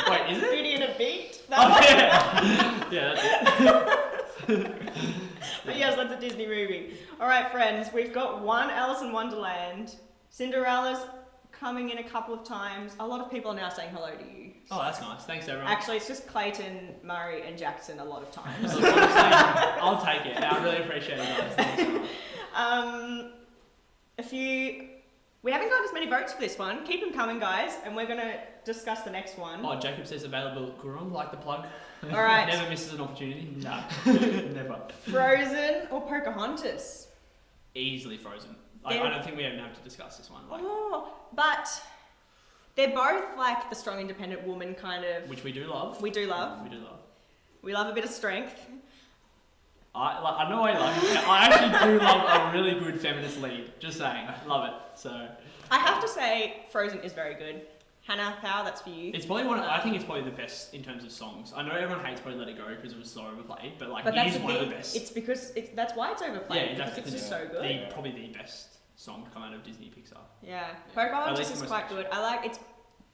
Speaker 2: Wait, is it?
Speaker 1: Beauty and a Beat?
Speaker 2: Oh,
Speaker 1: That one?
Speaker 2: yeah. Yeah, that's it.
Speaker 1: But yes, that's a Disney movie. All right, friends, we've got one Alice in Wonderland. Cinderella's coming in a couple of times. A lot of people are now saying hello to you.
Speaker 2: Oh, that's nice. Thanks, everyone.
Speaker 1: Actually, it's just Clayton, Murray, and Jackson a lot of times.
Speaker 2: Honestly, I'll take it. I really appreciate it, guys. Thanks so much.
Speaker 1: We haven't got as many votes for this one. Keep them coming, guys, and we're going to discuss the next one.
Speaker 2: Oh, Jacob says available at Gurung, like the plug.
Speaker 1: All right.
Speaker 2: Never misses an opportunity.
Speaker 3: No, never.
Speaker 1: Frozen or Pocahontas?
Speaker 2: Easily Frozen. Like,
Speaker 1: Yeah.
Speaker 2: I don't think we even have to discuss this one. Like,
Speaker 1: Oh, but they're both like the strong, independent woman kind of.
Speaker 2: which we do love.
Speaker 1: We do love.
Speaker 2: We do love.
Speaker 1: We love a bit of strength.
Speaker 2: I know I like it. I actually do love a really good feminist lead. Just saying. Love it. So
Speaker 1: I have to say, Frozen is very good. Hannah, Power, that's for you.
Speaker 2: it's probably I think it's probably the best in terms of songs. I know everyone hates probably Let It Go because it was so overplayed, but like
Speaker 1: But
Speaker 2: it
Speaker 1: that's
Speaker 2: is
Speaker 1: the
Speaker 2: one of
Speaker 1: thing.
Speaker 2: the best.
Speaker 1: It's because that's why it's overplayed.
Speaker 2: Yeah,
Speaker 1: because
Speaker 2: exactly.
Speaker 1: it's just so good.
Speaker 2: Probably the best song to come out of Disney Pixar.
Speaker 1: Yeah,
Speaker 2: At
Speaker 1: Pocahontas
Speaker 2: least
Speaker 1: is
Speaker 2: the
Speaker 1: quite
Speaker 2: most
Speaker 1: good. I like it's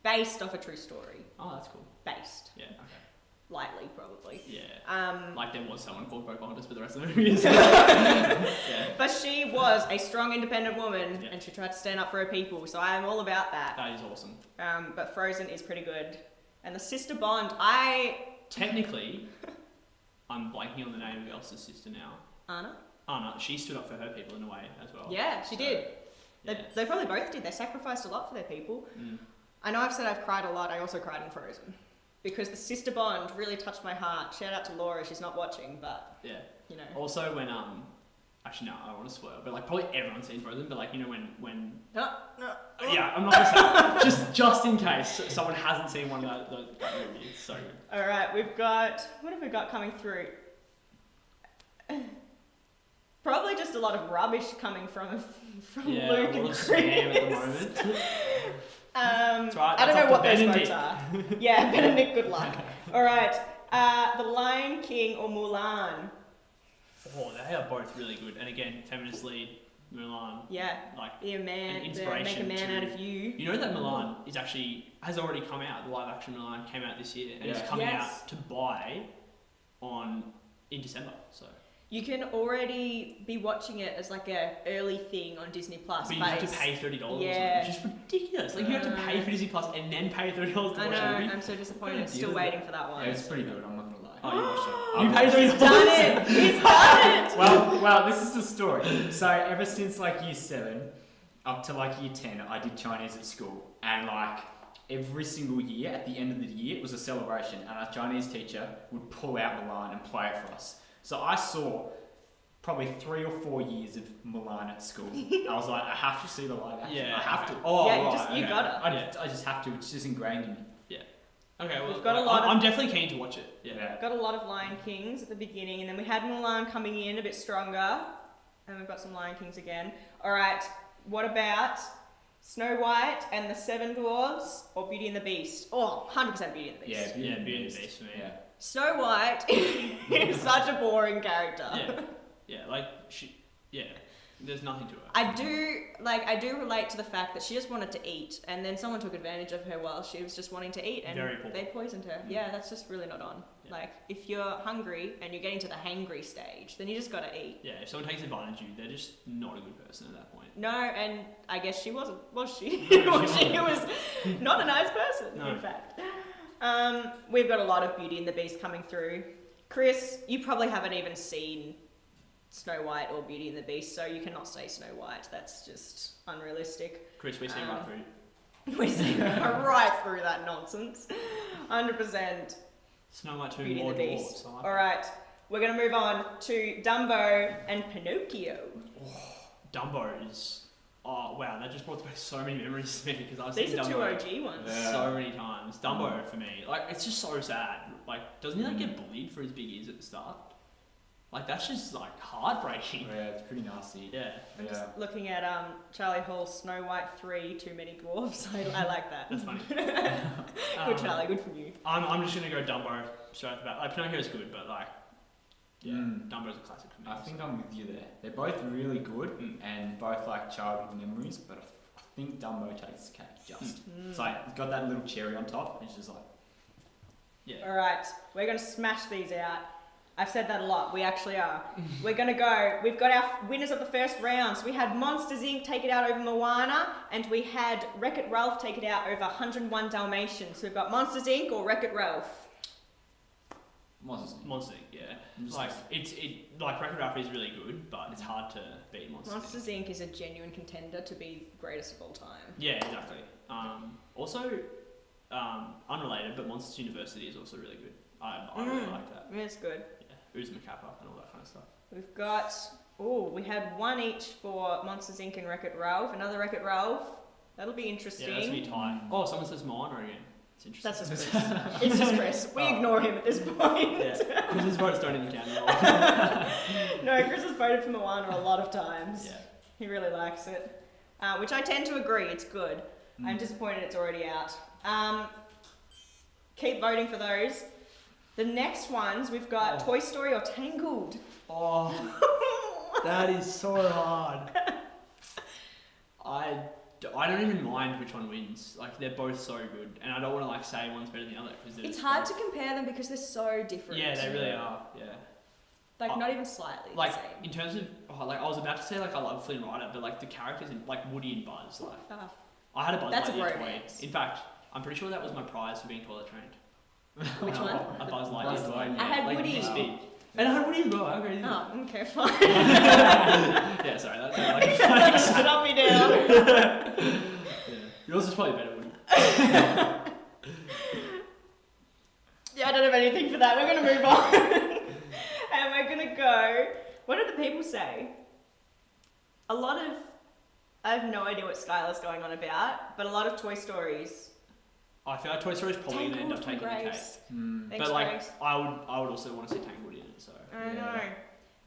Speaker 1: based off a true story.
Speaker 2: Oh, that's cool.
Speaker 1: Based
Speaker 2: Yeah. Okay.
Speaker 1: lightly, probably.
Speaker 2: Yeah. Like there was someone called Pocahontas, but the rest of the movie is.
Speaker 1: But she was a strong, independent woman,
Speaker 2: Yeah.
Speaker 1: and she tried to stand up for her people. So I am all about that.
Speaker 2: That is awesome.
Speaker 1: But Frozen is pretty good, and the sister bond.
Speaker 2: Technically, I'm blanking on the name of Elsa's sister now.
Speaker 1: Anna.
Speaker 2: Anna, she stood up for her people in a way as well.
Speaker 1: Yeah, she
Speaker 2: So,
Speaker 1: did.
Speaker 2: Yeah.
Speaker 1: They probably both did. They sacrificed a lot for their people.
Speaker 2: Mm.
Speaker 1: I know I've said I've cried a lot. I also cried in Frozen because the sister bond really touched my heart. Shout out to Laura. She's not watching, but
Speaker 2: Yeah.
Speaker 1: you know.
Speaker 2: Also, when actually no, I don't want to spoil, but like probably everyone's seen Frozen, but like you know when
Speaker 1: No.
Speaker 2: yeah, I'm not gonna say just in case someone hasn't seen one of that movie. It's so good.
Speaker 1: All right, what have we got coming through? Probably just a lot of rubbish coming from
Speaker 2: Yeah,
Speaker 1: Luke
Speaker 2: a lot
Speaker 1: and
Speaker 2: of
Speaker 1: Chris.
Speaker 2: spam at the moment.
Speaker 1: That's
Speaker 2: right,
Speaker 1: I don't
Speaker 2: that's
Speaker 1: know
Speaker 2: up
Speaker 1: what
Speaker 2: to
Speaker 1: those
Speaker 2: Ben and
Speaker 1: votes
Speaker 2: Nick.
Speaker 1: are. Yeah, Ben and Nick, good luck. All right, The Lion King or Mulan?
Speaker 2: Oh, they are both really good. And again, feminist lead, Mulan.
Speaker 1: Yeah,
Speaker 2: Like,
Speaker 1: be a man,
Speaker 2: an
Speaker 1: make a
Speaker 2: inspiration
Speaker 1: man
Speaker 2: to-
Speaker 1: out of you.
Speaker 2: you know that Mulan has already come out. The live action Mulan came out this year, and it's
Speaker 3: Yeah.
Speaker 2: coming
Speaker 1: Yes.
Speaker 2: out to buy in December. So,
Speaker 1: You can already be watching it as like a early thing on Disney Plus.
Speaker 2: but you have to pay $30,
Speaker 1: Yeah.
Speaker 2: which is ridiculous. Like you have to pay for Disney Plus and then pay $30 to
Speaker 1: I
Speaker 2: watch
Speaker 1: know,
Speaker 2: a movie.
Speaker 1: I'm so disappointed.
Speaker 3: What a
Speaker 1: Still
Speaker 3: deal.
Speaker 1: waiting for that one.
Speaker 3: Yeah, it's pretty good. I'm not gonna lie.
Speaker 2: Oh, you watched it.
Speaker 3: I
Speaker 2: You paid
Speaker 3: watched
Speaker 2: $30.
Speaker 1: He's done it! He's done it!
Speaker 3: Well, this is the story. So ever since like year 7 up to like year 10, I did Chinese at school, and like every single year at the end of the year it was a celebration, and our Chinese teacher would pull out Milan and play it for us. So I saw probably 3 or 4 years of Mulan at school. I was like, I have to see the live action.
Speaker 2: Yeah.
Speaker 3: I have to.
Speaker 2: Oh,
Speaker 1: Yeah,
Speaker 2: right,
Speaker 1: you
Speaker 2: okay.
Speaker 1: gotta.
Speaker 3: I just have to. It's just ingrained in me.
Speaker 2: Okay, well,
Speaker 1: We've got a lot
Speaker 2: I'm
Speaker 1: of-
Speaker 2: definitely keen to watch it. Yeah.
Speaker 3: Yeah.
Speaker 1: Got a lot of Lion Kings at the beginning, and then we had Mulan coming in a bit stronger, and we've got some Lion Kings again. All right, what about Snow White and the Seven Dwarfs or Beauty and the Beast? Oh, 100% Beauty and the Beast.
Speaker 3: Yeah,
Speaker 2: Beauty and the Beast for me.
Speaker 3: Yeah.
Speaker 1: Snow White is such a boring character.
Speaker 2: Yeah. Yeah, like there's nothing to her.
Speaker 1: I do relate to the fact that she just wanted to eat, and then someone took advantage of her while she was just wanting to eat, and
Speaker 2: Very poor.
Speaker 1: they poisoned her. Yeah, that's just really not on.
Speaker 2: Yeah.
Speaker 1: Like, if you're hungry and you're getting to the hangry stage, then you just gotta eat.
Speaker 2: Yeah, if someone takes advantage of you, they're just not a good person at that point.
Speaker 1: No, and I guess she wasn't, was she?
Speaker 2: No, she
Speaker 1: She was not a nice person,
Speaker 2: No.
Speaker 1: in fact. We've got a lot of Beauty and the Beast coming through. Chris, you probably haven't even seen Snow White or Beauty and the Beast, so you cannot say Snow White. That's just unrealistic.
Speaker 2: Chris, we see right through.
Speaker 1: We see right through that nonsense. 100%
Speaker 2: Snow White 2
Speaker 1: Beauty
Speaker 2: more
Speaker 1: and the
Speaker 2: dwarfs.
Speaker 1: Beast.
Speaker 2: I like
Speaker 1: Alright, we're going to move on to Dumbo and Pinocchio.
Speaker 2: Dumbo is. Oh wow, that just brought back so many memories to me because I've
Speaker 1: These
Speaker 2: seen
Speaker 1: are two
Speaker 2: Dumbo
Speaker 1: OG ones.
Speaker 3: Yeah.
Speaker 2: so many times. Dumbo for me, like it's just so sad. Like, doesn't he like get bullied for his big ears at the start? Like that's just like heartbreaking.
Speaker 3: Yeah, it's pretty nasty.
Speaker 2: Yeah,
Speaker 1: I'm
Speaker 3: Yeah.
Speaker 1: just looking at Charlie Hall's Snow White 3, Too Many Dwarfs. I like that.
Speaker 2: that's funny.
Speaker 1: Good, Charlie, good for you.
Speaker 2: I'm just gonna go Dumbo straight off the bat. Like Pinocchio is good, but like yeah,
Speaker 3: Mm.
Speaker 2: Dumbo's a classic for me.
Speaker 3: I think I'm with you there. They're both really good
Speaker 2: Mm.
Speaker 3: and both like childhood memories, but I think Dumbo takes the cake just.
Speaker 1: Mm.
Speaker 3: It's like it's got that little cherry on top, and it's just like
Speaker 2: yeah.
Speaker 1: Alright, we're going to smash these out. I've said that a lot. We actually are. We're going to go. We've got our winners of the first round. So we had Monsters Inc. take it out over Moana, and we had Wreck-It Ralph take it out over 101 Dalmatians. So we've got Monsters Inc. or Wreck-It Ralph.
Speaker 3: Monsters.
Speaker 2: Monster Inc. Yeah,
Speaker 3: Just-
Speaker 2: like like Wreck-It Ralph is really good, but it's hard to beat Monster Inc.
Speaker 1: Monsters Inc. is a genuine contender to be greatest of all time.
Speaker 2: Yeah, exactly. Also, unrelated, but Monsters University is also really good. I really like that.
Speaker 1: It's good.
Speaker 2: Yeah, Uzma Kappa and all that kind of stuff.
Speaker 1: We've got, we had one each for Monsters Inc. and Wreck-It Ralph. Another Wreck-It Ralph. That'll be interesting.
Speaker 2: Yeah, that's gonna be tight. Oh, someone says Moana again. It's interesting.
Speaker 1: That's just Chris. It's just Chris. We
Speaker 2: Oh.
Speaker 1: ignore him at this point.
Speaker 2: Yeah, Chris's votes don't even count at all.
Speaker 1: No, Chris has voted for Moana a lot of times.
Speaker 2: Yeah.
Speaker 1: He really likes it. Which I tend to agree, it's good. I'm disappointed it's already out. Keep voting for those. The next ones, we've got Toy Story or Tangled.
Speaker 2: Oh, that is so hard. I don't even mind which one wins. Like they're both so good, and I don't want to like say one's better than the other because
Speaker 1: It's hard to compare them because they're so different.
Speaker 2: Yeah, they really are. Yeah.
Speaker 1: Like, not even slightly
Speaker 2: Like
Speaker 1: the same.
Speaker 2: in terms of like I was about to say like I love Flynn Rider, but like the characters in like Woody and Buzz, like
Speaker 1: Ah.
Speaker 2: I had a Buzz
Speaker 1: That's a
Speaker 2: Lightyear toy.
Speaker 1: bromance.
Speaker 2: In fact, I'm pretty sure that was my prize for being toilet trained.
Speaker 1: Which one?
Speaker 2: A Buzz Lightyear.
Speaker 3: Buzz Lightyear.
Speaker 1: I had
Speaker 2: like
Speaker 1: Woody.
Speaker 2: this big. And I had Woody as well. How crazy is that?
Speaker 1: Oh, okay, fine.
Speaker 2: Yeah, sorry. That's like,
Speaker 1: Shut me down.
Speaker 2: yeah. Yours is probably better, Woody.
Speaker 1: Yeah, I don't have anything for that. We're going to move on. And we're going to go. What did the people say? A lot of. I have no idea what Skylar's going on about, but a lot of Toy Stories.
Speaker 2: I feel like Toy Story is probably going to end up
Speaker 1: Tangled
Speaker 2: taking
Speaker 1: from
Speaker 2: the cake.
Speaker 1: Grace.
Speaker 3: Mm.
Speaker 1: Thanks,
Speaker 2: But like,
Speaker 1: Grace.
Speaker 2: I would also want to see Tangled in it. So.
Speaker 1: I know.
Speaker 3: Yeah.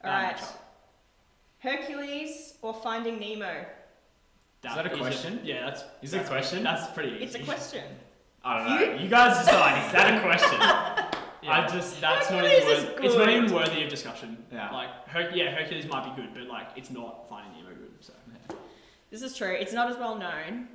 Speaker 1: Alright.
Speaker 2: matchup.
Speaker 1: Hercules or Finding Nemo?
Speaker 3: Is that a question?
Speaker 2: Yeah, that's.
Speaker 3: Is it a question?
Speaker 2: That's pretty easy.
Speaker 1: It's a question.
Speaker 3: I don't know. You guys decide. Is that a question?
Speaker 2: Yeah. That's not
Speaker 1: Hercules
Speaker 2: even
Speaker 1: is
Speaker 2: worth, it's not
Speaker 1: good.
Speaker 2: even worthy of discussion.
Speaker 3: Yeah.
Speaker 2: Like, Hercules might be good, but like, it's not Finding Nemo good. So.
Speaker 1: This is true. It's not as well known,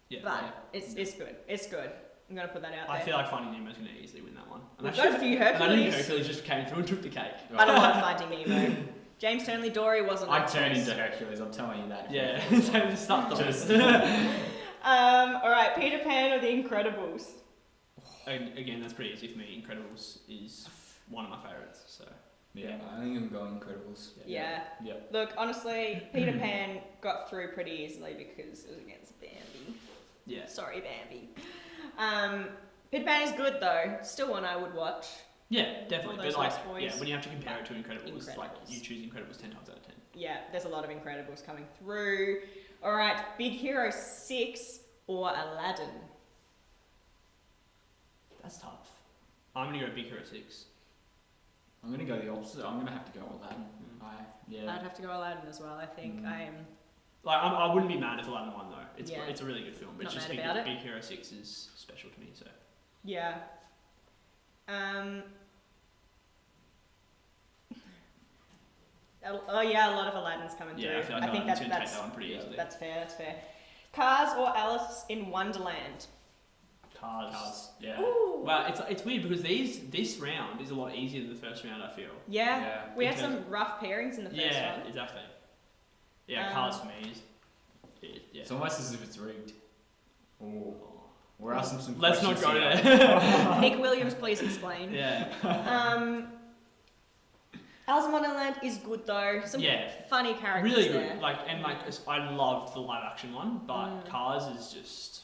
Speaker 2: Yeah.
Speaker 1: but
Speaker 2: yeah.
Speaker 1: it's good. It's good. I'm going to put that out there.
Speaker 2: I feel like Finding Nemo is going to easily win that one. And
Speaker 1: We've
Speaker 2: I
Speaker 1: got a few
Speaker 2: And I think
Speaker 1: Hercules.
Speaker 2: Hercules just came through and took the cake.
Speaker 1: I don't like Finding Nemo. James Turnley Dory wasn't.
Speaker 3: I'd
Speaker 1: that
Speaker 3: turn
Speaker 1: close.
Speaker 3: into Hercules. I'm telling you that.
Speaker 2: Yeah. So just start the
Speaker 3: Just-
Speaker 1: All right, Peter Pan or The Incredibles?
Speaker 2: Again, that's pretty easy for me. Incredibles is one of my favourites. So.
Speaker 3: Yeah, I think I'm going Incredibles.
Speaker 1: Yeah.
Speaker 3: Yeah.
Speaker 1: Look, honestly, Peter Pan got through pretty easily because it was against Bambi.
Speaker 2: Yeah.
Speaker 1: Sorry, Bambi. Peter Pan is good though. Still one I would watch.
Speaker 2: Yeah, definitely.
Speaker 1: All those
Speaker 2: But like,
Speaker 1: Lost Boys.
Speaker 2: yeah, when you have to compare it to Incredibles, like
Speaker 1: Incredibles.
Speaker 2: you choose Incredibles 10 times out of 10.
Speaker 1: Yeah, there's a lot of Incredibles coming through. All right, Big Hero 6 or Aladdin?
Speaker 2: That's tough. I'm gonna go Big Hero 6.
Speaker 3: I'm gonna go the opposite. I'm gonna have to go Aladdin.
Speaker 1: I'd have to go Aladdin as well. I think I am.
Speaker 2: Like, I wouldn't be mad if Aladdin won though. It's
Speaker 1: Yeah.
Speaker 2: it's a really good film, but
Speaker 1: Not
Speaker 2: it's just
Speaker 1: mad about it.
Speaker 2: Big Hero 6 is special to me. So
Speaker 1: Yeah. Oh yeah, a lot of Aladdin's coming
Speaker 2: yeah, I
Speaker 1: through.
Speaker 2: feel like Aladdin's gonna take that one pretty easily.
Speaker 1: That's fair. That's fair. Cars or Alice in Wonderland?
Speaker 2: Cars.
Speaker 3: Yeah.
Speaker 1: Ooh.
Speaker 2: Well, it's weird because this round is a lot easier than the first round. I feel.
Speaker 1: Yeah. We had
Speaker 2: because-
Speaker 1: some rough pairings in the first
Speaker 2: Yeah,
Speaker 1: one.
Speaker 2: exactly. Yeah,
Speaker 1: Um,
Speaker 2: Cars for me is. Yeah.
Speaker 3: It's almost as if it's rigged. Oh. We're asking some
Speaker 2: Let's not
Speaker 3: questions
Speaker 2: go
Speaker 3: here.
Speaker 2: there.
Speaker 1: Nick Williams, please explain.
Speaker 2: Yeah.
Speaker 1: Alice in Wonderland is good though. Some
Speaker 2: Yeah.
Speaker 1: funny characters
Speaker 2: Really
Speaker 1: there.
Speaker 2: good. Like I loved the live action one, but
Speaker 1: Mm.
Speaker 2: Cars is just.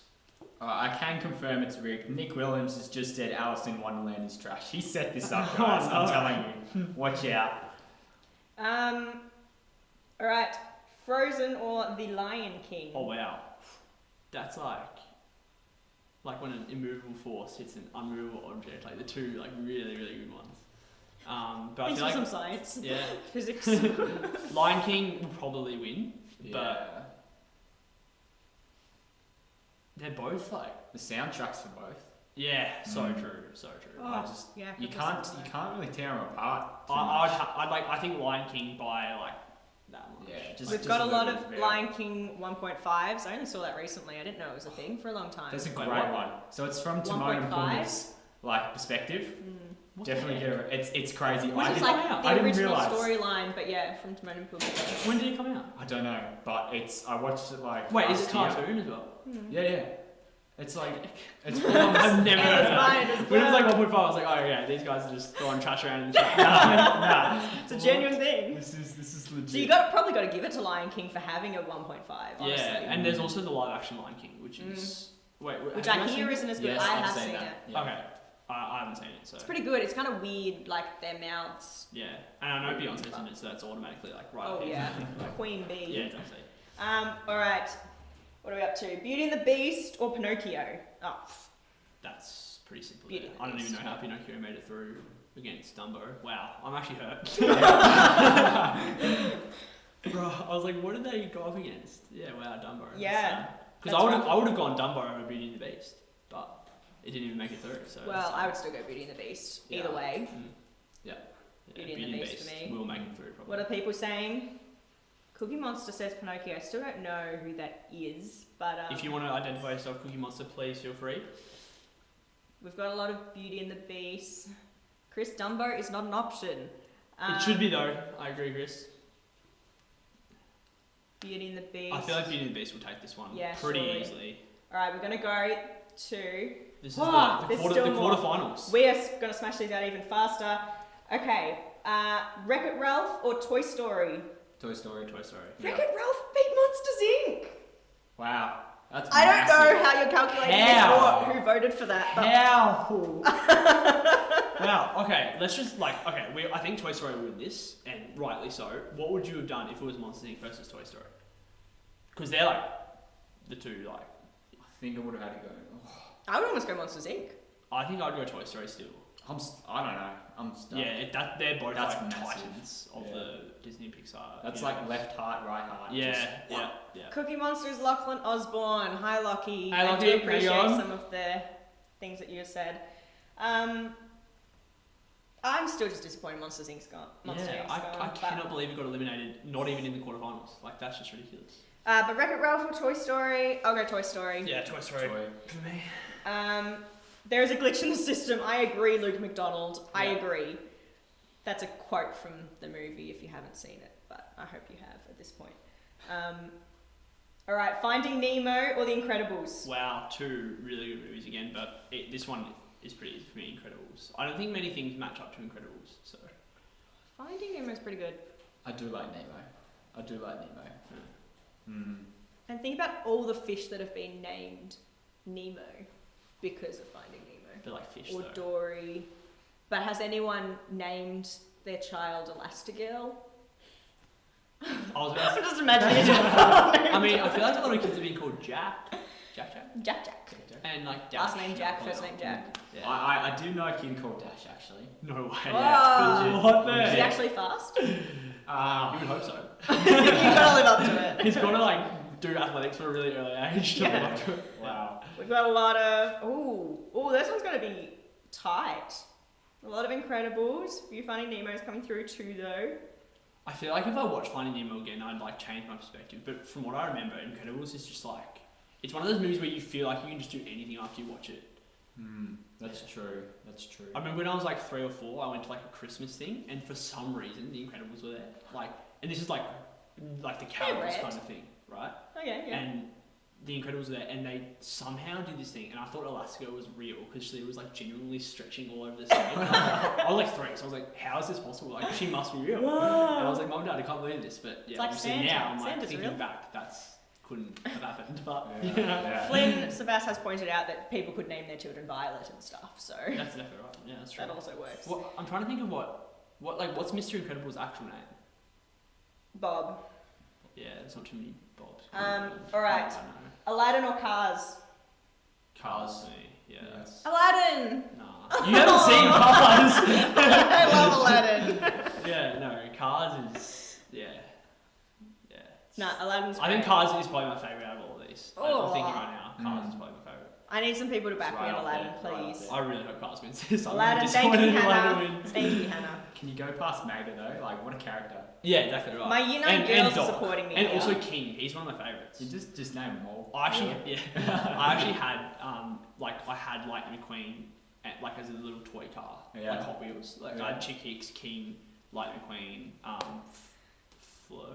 Speaker 3: I can confirm it's rigged. Nick Williams has just said Alice in Wonderland is trash. He set this up, guys. I'm telling you. Watch out.
Speaker 1: All right, Frozen or The Lion King?
Speaker 2: Oh wow, that's like when an immovable force hits an unmovable object. Like the two like really really good ones. But I
Speaker 1: Thanks
Speaker 2: feel
Speaker 1: for
Speaker 2: like
Speaker 1: some science.
Speaker 2: yeah,
Speaker 1: Physics.
Speaker 2: Lion King will probably win,
Speaker 3: Yeah.
Speaker 2: they're both like
Speaker 3: The soundtracks for both.
Speaker 2: yeah, so
Speaker 3: Mm.
Speaker 2: true, so true.
Speaker 3: I just
Speaker 1: yeah,
Speaker 3: you
Speaker 1: good
Speaker 3: can't
Speaker 1: listen to that.
Speaker 3: really tear them apart. too
Speaker 2: I think Lion King by like that much.
Speaker 3: Yeah,
Speaker 1: We've got a lot
Speaker 3: little
Speaker 1: of
Speaker 3: bit.
Speaker 1: Lion King 1.5s. I only saw that recently. I didn't know it was a thing for a long time.
Speaker 3: That's a
Speaker 2: Wait,
Speaker 3: great
Speaker 2: what?
Speaker 3: one. So it's from Timon and
Speaker 1: 1.5?
Speaker 3: Pumbaa's like perspective.
Speaker 2: What the
Speaker 3: Definitely
Speaker 2: heck?
Speaker 3: get it. It's crazy.
Speaker 1: Which
Speaker 3: I
Speaker 1: is
Speaker 3: didn't-
Speaker 1: like
Speaker 2: out?
Speaker 1: the
Speaker 3: I didn't
Speaker 1: original
Speaker 3: realise.
Speaker 1: storyline, but yeah, from Timon and Pumbaa.
Speaker 2: When did it come out?
Speaker 3: I don't know, but it's. I watched it like.
Speaker 2: Wait, is
Speaker 3: last
Speaker 2: it
Speaker 3: year.
Speaker 2: cartoon as well?
Speaker 3: Yeah. It's like it's.
Speaker 2: I've never heard of
Speaker 1: Mine
Speaker 2: that.
Speaker 1: as
Speaker 2: When it was
Speaker 1: well.
Speaker 2: like 1.5, I was like, oh yeah, these guys are just throwing trash around in the chat.
Speaker 3: nah.
Speaker 1: It's a genuine thing.
Speaker 3: This is legit.
Speaker 1: So you probably got to give it to Lion King for having a 1.5. Honestly.
Speaker 2: Yeah, and there's also the live action Lion King, which is wait,
Speaker 1: which
Speaker 2: have
Speaker 1: I
Speaker 2: you guys
Speaker 1: hear
Speaker 2: seen
Speaker 1: isn't as good.
Speaker 3: Yes,
Speaker 1: I
Speaker 3: I've
Speaker 1: have
Speaker 3: seen
Speaker 1: seen
Speaker 3: that.
Speaker 1: it.
Speaker 2: it?
Speaker 3: Yeah.
Speaker 2: Okay, I haven't seen it, so
Speaker 1: It's pretty good. It's kind of weird, like their mouths.
Speaker 2: yeah, and I know Beyonce's in it, so that's automatically like right.
Speaker 1: Oh
Speaker 2: up
Speaker 1: yeah,
Speaker 2: there.
Speaker 1: Queen Bee.
Speaker 2: Yeah, exactly.
Speaker 1: All right. What are we up to? Beauty and the Beast or Pinocchio? Oh,
Speaker 2: That's pretty simple.
Speaker 1: Beauty
Speaker 2: There.
Speaker 1: and the
Speaker 2: I don't even know
Speaker 1: Beast.
Speaker 2: how Pinocchio made it through against Dumbo. Wow, I'm actually hurt. Bro, I was like, what did they go up against? Yeah, wow, Dumbo.
Speaker 1: Yeah,
Speaker 2: Because
Speaker 1: that's
Speaker 2: I would have gone Dumbo over Beauty and the Beast, but it didn't even make it through. So
Speaker 1: well,
Speaker 2: it's,
Speaker 1: I would still go Beauty and the Beast.
Speaker 2: Yeah.
Speaker 1: Either way.
Speaker 2: Yeah,
Speaker 1: Beauty and the Beast for me.
Speaker 2: Will make it through probably.
Speaker 1: What are people saying? Cookie Monster says Pinocchio. I still don't know who that is, but
Speaker 2: If you want to identify yourself, Cookie Monster, please feel free.
Speaker 1: we've got a lot of Beauty and the Beast. Chris, Dumbo is not an option.
Speaker 2: It should be though. I agree, Chris.
Speaker 1: Beauty and the Beast.
Speaker 2: I feel like Beauty and the Beast will take this one
Speaker 1: Yeah,
Speaker 2: pretty
Speaker 1: surely.
Speaker 2: easily.
Speaker 1: All right, we're gonna go to.
Speaker 2: This is
Speaker 1: Oh,
Speaker 2: the
Speaker 1: there's still more.
Speaker 2: quarterfinals.
Speaker 1: We are gonna smash these out even faster. Okay, Wreck-It Ralph or Toy Story?
Speaker 3: Toy Story.
Speaker 2: Toy Story.
Speaker 1: Wreck-It Ralph beat Monsters Inc.
Speaker 3: Wow, that's.
Speaker 1: I don't
Speaker 3: massive.
Speaker 1: know how you're calculating
Speaker 2: How?
Speaker 1: this or who voted for that. But
Speaker 2: How? Wow. Okay, let's just I think Toy Story will win this, and rightly so. What would you have done if it was Monsters Inc. versus Toy Story? Because they're like the two like.
Speaker 3: I think I would have had to go. Oh,
Speaker 1: I would almost go Monsters Inc.
Speaker 2: I think I'd go Toy Story still.
Speaker 3: I don't know. I'm stuck.
Speaker 2: Yeah, they're both
Speaker 3: That's
Speaker 2: like
Speaker 3: massive.
Speaker 2: titans of
Speaker 3: Yeah.
Speaker 2: the Disney Pixar.
Speaker 3: That's
Speaker 2: you know.
Speaker 3: like left heart, right heart.
Speaker 2: Yeah, yeah.
Speaker 1: Cookie Monsters, Lachlan Osborne. Hi, Lockie.
Speaker 2: Hi,
Speaker 1: I
Speaker 2: Lockie.
Speaker 1: do
Speaker 2: How you
Speaker 1: appreciate
Speaker 2: going?
Speaker 1: some of the things that you said. I'm still just disappointed Monsters Inc.'s gone. Monster
Speaker 2: Yeah,
Speaker 1: Inc.'s gone.
Speaker 2: I
Speaker 1: but-
Speaker 2: cannot believe it got eliminated, not even in the quarterfinals. Like, that's just ridiculous.
Speaker 1: But Wreck-It Ralph or Toy Story? I'll go Toy Story.
Speaker 2: Yeah, Toy Story.
Speaker 3: Toy.
Speaker 2: For me.
Speaker 1: There is a glitch in the system. I agree, Luke McDonald. I
Speaker 2: Yeah.
Speaker 1: agree. That's a quote from the movie if you haven't seen it, but I hope you have at this point. All right, Finding Nemo or The Incredibles?
Speaker 2: Wow, two really good movies again, but this one is pretty easy for me, Incredibles. I don't think many things match up to Incredibles, so.
Speaker 1: Finding Nemo is pretty good.
Speaker 3: I do like Nemo.
Speaker 1: And think about all the fish that have been named Nemo because of Finding Nemo.
Speaker 2: They're like fish,
Speaker 1: Or
Speaker 2: though.
Speaker 1: Dory. But has anyone named their child Elastigirl?
Speaker 2: I was about
Speaker 1: I'm just imagining it.
Speaker 2: I mean, I feel like a lot of kids have been called Jack.
Speaker 1: Jack.
Speaker 2: And like Dash.
Speaker 1: Last name Jack, first name Jack.
Speaker 2: Yeah.
Speaker 3: I do know a kid called Dash actually.
Speaker 2: No way.
Speaker 1: Whoa.
Speaker 2: What the?
Speaker 1: Is he actually fast? You
Speaker 2: You would hope so.
Speaker 1: gotta live up to it.
Speaker 2: He's got to like do athletics from a really early age. To
Speaker 1: Yeah.
Speaker 2: live up to it.
Speaker 3: Wow.
Speaker 1: We've got a lot of this one's gonna be tight. A lot of Incredibles. A few Finding Nemo's coming through too though.
Speaker 2: I feel like if I watch Finding Nemo again, I'd like change my perspective. But from what I remember, Incredibles is just like it's one of those movies where you feel like you can just do anything after you watch it.
Speaker 3: That's true.
Speaker 2: I remember when I was like 3 or 4, I went to like a Christmas thing, and for some reason, The Incredibles were there. Like, and this is like the Carols kind of thing, right?
Speaker 1: Okay, yeah.
Speaker 2: And The Incredibles were there, and they somehow did this thing, and I thought Elastigirl was real because she was like genuinely stretching all over the stage. I was like 3, so I was like, "How is this possible? Like, she must be real."
Speaker 1: Whoa.
Speaker 2: And I was like, "Mum, Dad, I can't believe this." But yeah,
Speaker 1: It's like
Speaker 2: obviously
Speaker 1: Santa.
Speaker 2: now I'm like
Speaker 1: Santa's
Speaker 2: thinking
Speaker 1: real.
Speaker 2: back, couldn't have happened. But
Speaker 3: Yeah.
Speaker 2: you know,
Speaker 3: Yeah.
Speaker 1: Flynn Savas has pointed out that people could name their children Violet and stuff, so
Speaker 2: that's definitely right. Yeah, that's true.
Speaker 1: that also works.
Speaker 2: What, I'm trying to think of what's Mr. Incredible's actual name?
Speaker 1: Bob.
Speaker 2: Yeah, there's not too many Bobs.
Speaker 1: Alright.
Speaker 2: I don't know.
Speaker 1: Aladdin or Cars?
Speaker 2: Cars. Yeah.
Speaker 3: Yes.
Speaker 1: Aladdin!
Speaker 2: Nah. You haven't seen Cars.
Speaker 1: I love Aladdin.
Speaker 2: Yeah, no. Cars is
Speaker 1: No, Aladdin's
Speaker 2: I think
Speaker 1: great.
Speaker 2: Cars is probably my favourite out of all of these.
Speaker 1: Oh.
Speaker 2: I'm thinking right now, Cars is probably my favourite.
Speaker 1: I need some people to back
Speaker 3: It's
Speaker 1: me
Speaker 3: right
Speaker 1: on
Speaker 3: up
Speaker 1: Aladdin,
Speaker 3: there, right up
Speaker 1: please.
Speaker 3: there.
Speaker 2: I really hope Cars wins this. I'm
Speaker 1: Aladdin, thank
Speaker 2: disappointed
Speaker 1: you,
Speaker 2: if Aladdin
Speaker 1: Hannah.
Speaker 2: wins.
Speaker 1: Thank you, Hannah.
Speaker 3: Can you go past Magda though? Like, what a character.
Speaker 2: Yeah, exactly right.
Speaker 1: My year 9 girls are
Speaker 2: Doc.
Speaker 1: supporting me
Speaker 2: And
Speaker 1: here.
Speaker 2: also King. He's one of my favourites.
Speaker 3: You just name them all.
Speaker 2: I actually I actually had I had Lightning McQueen like as a little toy car,
Speaker 3: Yeah.
Speaker 2: like Hot Wheels. Like I had Chick Hicks, King, Lightning McQueen, Flo.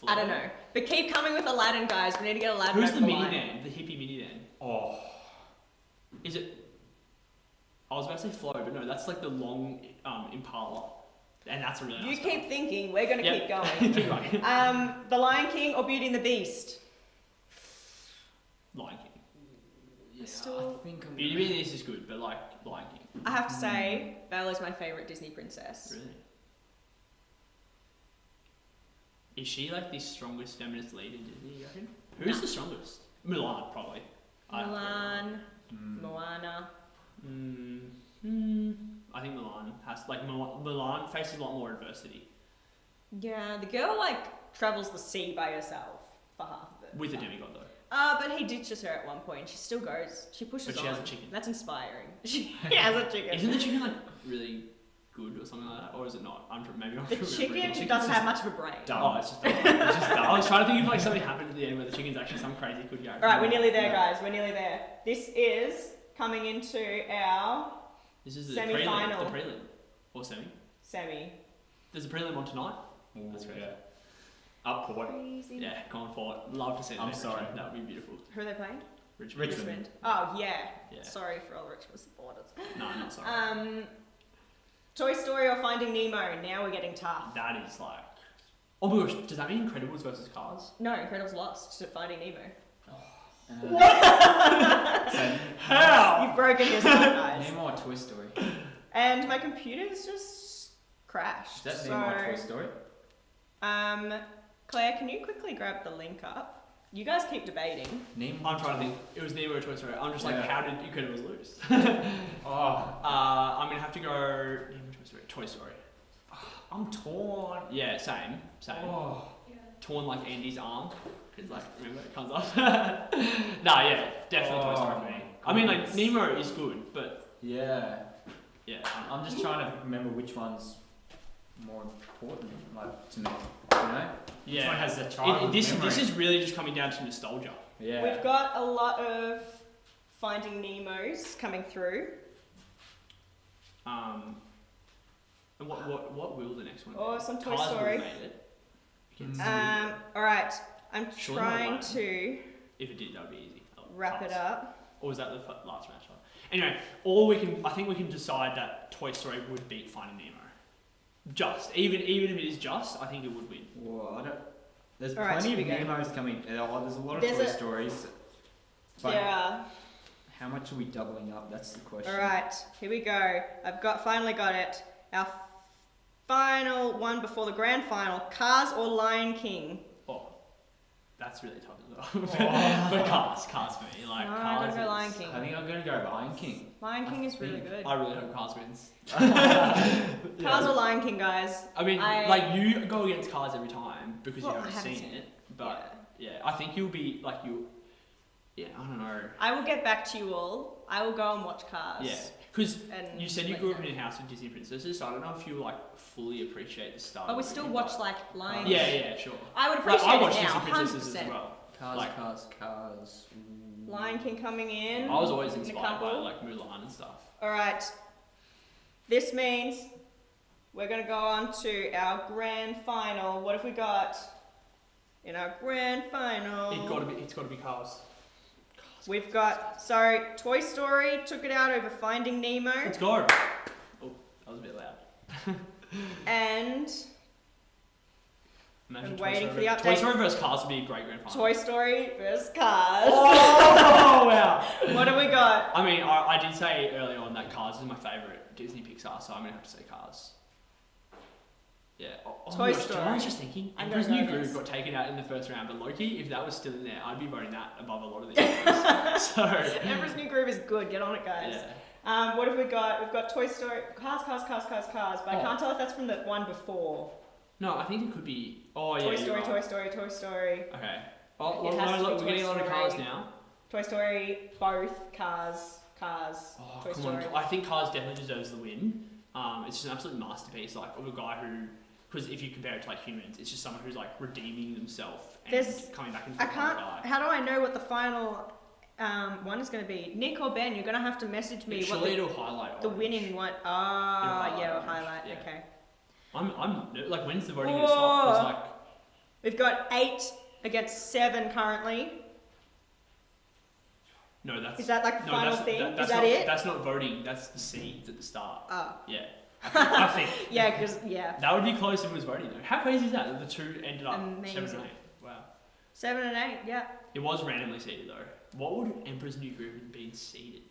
Speaker 1: I don't know. But keep coming with Aladdin, guys. We need to get Aladdin
Speaker 2: Who's
Speaker 1: over
Speaker 2: the
Speaker 1: line.
Speaker 2: minivan? The hippie minivan.
Speaker 3: Oh.
Speaker 2: Is it? I was about to say Flo, but no, that's like the long Impala, and that's a really
Speaker 1: You
Speaker 2: nice
Speaker 1: keep thinking. We're going to
Speaker 2: Yep.
Speaker 1: keep going.
Speaker 2: keep going.
Speaker 1: The Lion King or Beauty and the Beast?
Speaker 2: Lion King.
Speaker 3: Yeah,
Speaker 1: Still-
Speaker 3: I think I'm
Speaker 2: Beauty and the Beast is good, but like Lion King.
Speaker 1: I have to say, Bella's my favourite Disney princess.
Speaker 2: Really? Is she like the strongest feminist lead in Disney, you reckon? Who's the strongest? Mulan, probably.
Speaker 1: Mulan, Moana.
Speaker 2: I think Mulan has, Mulan faces a lot more adversity.
Speaker 1: Yeah, the girl like travels the sea by herself for half of it.
Speaker 2: With a demigod though.
Speaker 1: But he ditches her at one point. She still goes. She pushes
Speaker 2: But she
Speaker 1: on.
Speaker 2: has a chicken.
Speaker 1: That's inspiring. She has a chicken.
Speaker 2: Isn't the chicken like really good or something like that? Or is it not? Maybe I'm
Speaker 1: The
Speaker 2: remembering.
Speaker 1: chicken
Speaker 3: chicken's
Speaker 1: doesn't have
Speaker 3: just
Speaker 1: much of a brain.
Speaker 3: dumb.
Speaker 2: Oh, it's just dumb. It's just dumb. I was trying to think if like something happened at the end where the chicken's actually some crazy good guy.
Speaker 1: Alright, we're nearly there, guys. We're nearly there. This is coming into our
Speaker 2: This is the
Speaker 1: Semi-final.
Speaker 2: prelim. The prelim. Or semi.
Speaker 1: semi.
Speaker 2: There's a prelim on tonight.
Speaker 3: Ooh,
Speaker 2: That's great.
Speaker 3: yeah. Up Port.
Speaker 1: Crazy.
Speaker 2: Yeah, going for it. Love to see them.
Speaker 3: I'm sorry.
Speaker 2: That would be beautiful.
Speaker 1: Who are they playing?
Speaker 3: Richmond.
Speaker 1: Oh, yeah.
Speaker 2: Yeah.
Speaker 1: Sorry for all the Richmond supporters.
Speaker 2: No, not sorry.
Speaker 1: Toy Story or Finding Nemo? Now we're getting tough.
Speaker 2: That is like. Oh my gosh, does that mean Incredibles versus Cars?
Speaker 1: No, Incredibles lost to Finding Nemo.
Speaker 2: How?
Speaker 1: You've broken his heart, guys.
Speaker 3: Nemo or Toy Story?
Speaker 1: And my computer's just crashed.
Speaker 3: Is that
Speaker 1: so,
Speaker 3: Nemo or Toy Story?
Speaker 1: Claire, can you quickly grab the link up? You guys keep debating.
Speaker 3: Nemo.
Speaker 2: I'm trying to think. It was Nemo or Toy Story. I'm just like,
Speaker 3: Yeah.
Speaker 2: how did Incredibles lose?
Speaker 3: Oh,
Speaker 2: I'm gonna have to go Nemo, Toy Story. Toy Story.
Speaker 3: I'm torn.
Speaker 2: Yeah, same.
Speaker 3: Oh.
Speaker 2: Torn like Andy's arm. Cause like, remember it comes up. Nah, yeah, definitely Toy Story for me. I mean, like Nemo is good, but
Speaker 3: Yeah.
Speaker 2: yeah.
Speaker 3: I'm just trying to remember which one's more important, like to me. You know? Which
Speaker 2: Yeah.
Speaker 3: one has a childhood
Speaker 2: This
Speaker 3: memory?
Speaker 2: is really just coming down to nostalgia.
Speaker 3: Yeah.
Speaker 1: We've got a lot of Finding Nemos coming through.
Speaker 2: And what will the next one be?
Speaker 1: Oh, some Toy
Speaker 2: Cars will
Speaker 1: Story.
Speaker 2: have made it. Against
Speaker 1: Alright, I'm
Speaker 2: Surely
Speaker 1: trying
Speaker 2: not
Speaker 1: to
Speaker 2: If it did, that would be easy.
Speaker 1: wrap it
Speaker 2: Cars.
Speaker 1: up.
Speaker 2: Or was that the last match? Anyway, I think we can decide that Toy Story would beat Finding Nemo. Even if it is just, I think it would win.
Speaker 3: Whoa, I don't. There's
Speaker 1: Alright,
Speaker 3: plenty
Speaker 1: so we
Speaker 3: of
Speaker 1: go.
Speaker 3: Nemos coming. There's a lot of
Speaker 1: There's
Speaker 3: Toy
Speaker 1: a-
Speaker 3: Stories. But
Speaker 1: There are.
Speaker 3: how how much are we doubling up? That's the question.
Speaker 1: All right, here we go. Finally got it. Our final one before the grand final: Cars or Lion King?
Speaker 2: Oh, that's really tough as well. But Cars for me. Like,
Speaker 1: No,
Speaker 2: Cars
Speaker 1: I'm gonna go
Speaker 2: is-
Speaker 1: Lion King.
Speaker 3: I think I'm going to go Lion King.
Speaker 1: Lion King is really good.
Speaker 2: I really hope Cars wins.
Speaker 1: Cars or Lion King, guys?
Speaker 2: I mean, like, you go against Cars every time because
Speaker 1: Well,
Speaker 2: you
Speaker 1: I
Speaker 2: haven't
Speaker 1: haven't
Speaker 2: seen
Speaker 1: seen
Speaker 2: it. But yeah, I think you'll be like Yeah, I don't know.
Speaker 1: I will get back to you all. I will go and watch Cars.
Speaker 2: Yeah, because
Speaker 1: And
Speaker 2: you said you
Speaker 1: let
Speaker 2: grew
Speaker 1: you
Speaker 2: up
Speaker 1: know.
Speaker 2: in a house of Disney princesses, so I don't know if you like fully appreciate the style.
Speaker 1: Oh, we still watch like Lion King.
Speaker 2: Yeah, sure.
Speaker 1: I would
Speaker 2: Like,
Speaker 1: appreciate
Speaker 2: I watched
Speaker 1: it now,
Speaker 2: Disney princesses
Speaker 1: 100%.
Speaker 2: as well.
Speaker 3: Cars.
Speaker 1: Lion King coming in.
Speaker 2: I was always
Speaker 1: in a
Speaker 2: inspired by
Speaker 1: couple.
Speaker 2: like Mulan and stuff.
Speaker 1: All right. This means we're going to go on to our grand final. What have we got in our grand final?
Speaker 2: It's got to be Cars.
Speaker 1: We've got, Toy Story took it out over Finding Nemo.
Speaker 2: Let's go. Oh, that was a bit loud.
Speaker 1: And
Speaker 2: Imagine
Speaker 1: I'm
Speaker 2: Toy
Speaker 1: waiting
Speaker 2: Story
Speaker 1: for the
Speaker 2: ver-
Speaker 1: update.
Speaker 2: Toy Story versus Cars would be a great grand final.
Speaker 1: Toy Story versus Cars.
Speaker 2: Oh wow!
Speaker 1: What have we got?
Speaker 2: I mean, I did say earlier on that Cars is my favourite Disney Pixar, so I'm gonna have to say Cars. Yeah.
Speaker 1: Toy
Speaker 2: my gosh,
Speaker 1: Story.
Speaker 2: I was just thinking,
Speaker 1: I'm
Speaker 2: Emperor's
Speaker 1: gonna
Speaker 2: New
Speaker 1: go
Speaker 2: Groove
Speaker 1: this.
Speaker 2: got taken out in the first round, but Loki, if that was still in there, I'd be voting that above a lot of these movies. So
Speaker 1: Emperor's New Groove is good. Get on it, guys.
Speaker 2: yeah.
Speaker 1: What have we got? We've got Toy Story, Cars, but I can't tell if that's from the one before.
Speaker 2: No, I think it could be. Oh yeah.
Speaker 1: Toy
Speaker 2: you're
Speaker 1: Story,
Speaker 2: right.
Speaker 1: Toy Story.
Speaker 2: Okay. Oh,
Speaker 1: It
Speaker 2: well,
Speaker 1: has to be
Speaker 2: look,
Speaker 1: Toy
Speaker 2: we're getting a lot of
Speaker 1: Story.
Speaker 2: Cars now.
Speaker 1: Toy Story, both Cars,
Speaker 2: Oh,
Speaker 1: Toy
Speaker 2: come
Speaker 1: Story.
Speaker 2: on. I think Cars definitely deserves the win. It's just an absolute masterpiece, like, of a guy who, because if you compare it to, like, humans, it's just someone who's, like, redeeming themselves and
Speaker 1: There's-
Speaker 2: coming back into
Speaker 1: I
Speaker 2: the
Speaker 1: can't.
Speaker 2: guy.
Speaker 1: How do I know what the final one is going to be? Nick or Ben, you're going to have to message me what
Speaker 2: Surely it'll highlight
Speaker 1: the
Speaker 2: orange.
Speaker 1: winning one.
Speaker 2: It'll
Speaker 1: Ah,
Speaker 2: highlight
Speaker 1: yeah, we'll
Speaker 2: orange,
Speaker 1: highlight.
Speaker 2: yeah.
Speaker 1: Okay.
Speaker 2: I'm like, when's the voting going to stop? 'Cause, like,
Speaker 1: We've got 8 against 7 currently.
Speaker 2: no, that's...
Speaker 1: Is that like the
Speaker 2: no,
Speaker 1: final
Speaker 2: that's,
Speaker 1: thing?
Speaker 2: that's
Speaker 1: Is that
Speaker 2: not,
Speaker 1: it?
Speaker 2: That's not voting, that's the seeds at the start.
Speaker 1: Oh.
Speaker 2: Yeah. I think.
Speaker 1: Yeah, because, yeah.
Speaker 2: That would be close if it was voting, though. How crazy is that? That the two ended up 7
Speaker 1: Amazing.
Speaker 2: and 8. Wow.
Speaker 1: 7 and 8, yeah.
Speaker 2: It was randomly seeded, though. What would Emperor's New Groove have been seeded?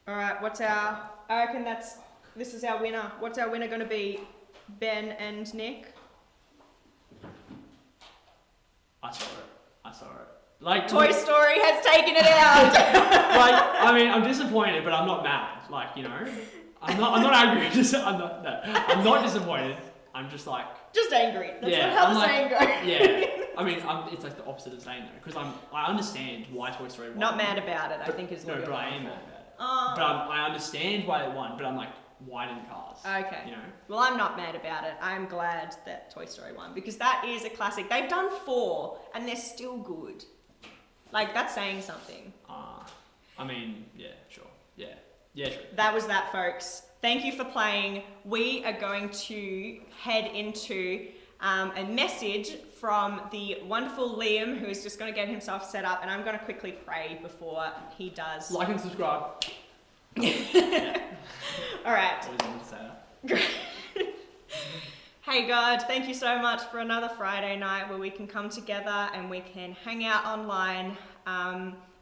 Speaker 1: Alright, I reckon this is our winner. What's our winner going to be? Ben and Nick?
Speaker 2: I saw it. Like,
Speaker 1: Toy Story has taken it out!
Speaker 2: like, I mean, I'm disappointed, but I'm not mad. Like, you know, I'm not angry. I'm not disappointed. I'm just like,
Speaker 1: Just angry. That's
Speaker 2: Yeah,
Speaker 1: not how
Speaker 2: I'm
Speaker 1: the
Speaker 2: like-
Speaker 1: saying goes.
Speaker 2: yeah. I mean, it's like the opposite of saying though, because I understand why Toy Story won.
Speaker 1: Not mad about it, I
Speaker 2: But-
Speaker 1: think is
Speaker 2: No,
Speaker 1: what
Speaker 2: but
Speaker 1: you're
Speaker 2: I
Speaker 1: going
Speaker 2: am
Speaker 1: for.
Speaker 2: mad about it.
Speaker 1: Oh.
Speaker 2: But I understand why they won. But I'm like, why didn't Cars?
Speaker 1: Okay.
Speaker 2: You know.
Speaker 1: Well, I'm not mad about it. I'm glad that Toy Story won because that is a classic. They've done 4 and they're still good. Like, that's saying something.
Speaker 2: I mean, yeah, sure. Yeah, sure.
Speaker 1: That was that, folks. Thank you for playing. We are going to head into a message from the wonderful Liam, who is just going to get himself set up, and I'm going to quickly pray before he does.
Speaker 2: Like and subscribe.
Speaker 1: All right.
Speaker 2: Always wanted to say that.
Speaker 1: Hey God, thank you so much for another Friday night where we can come together and we can hang out online.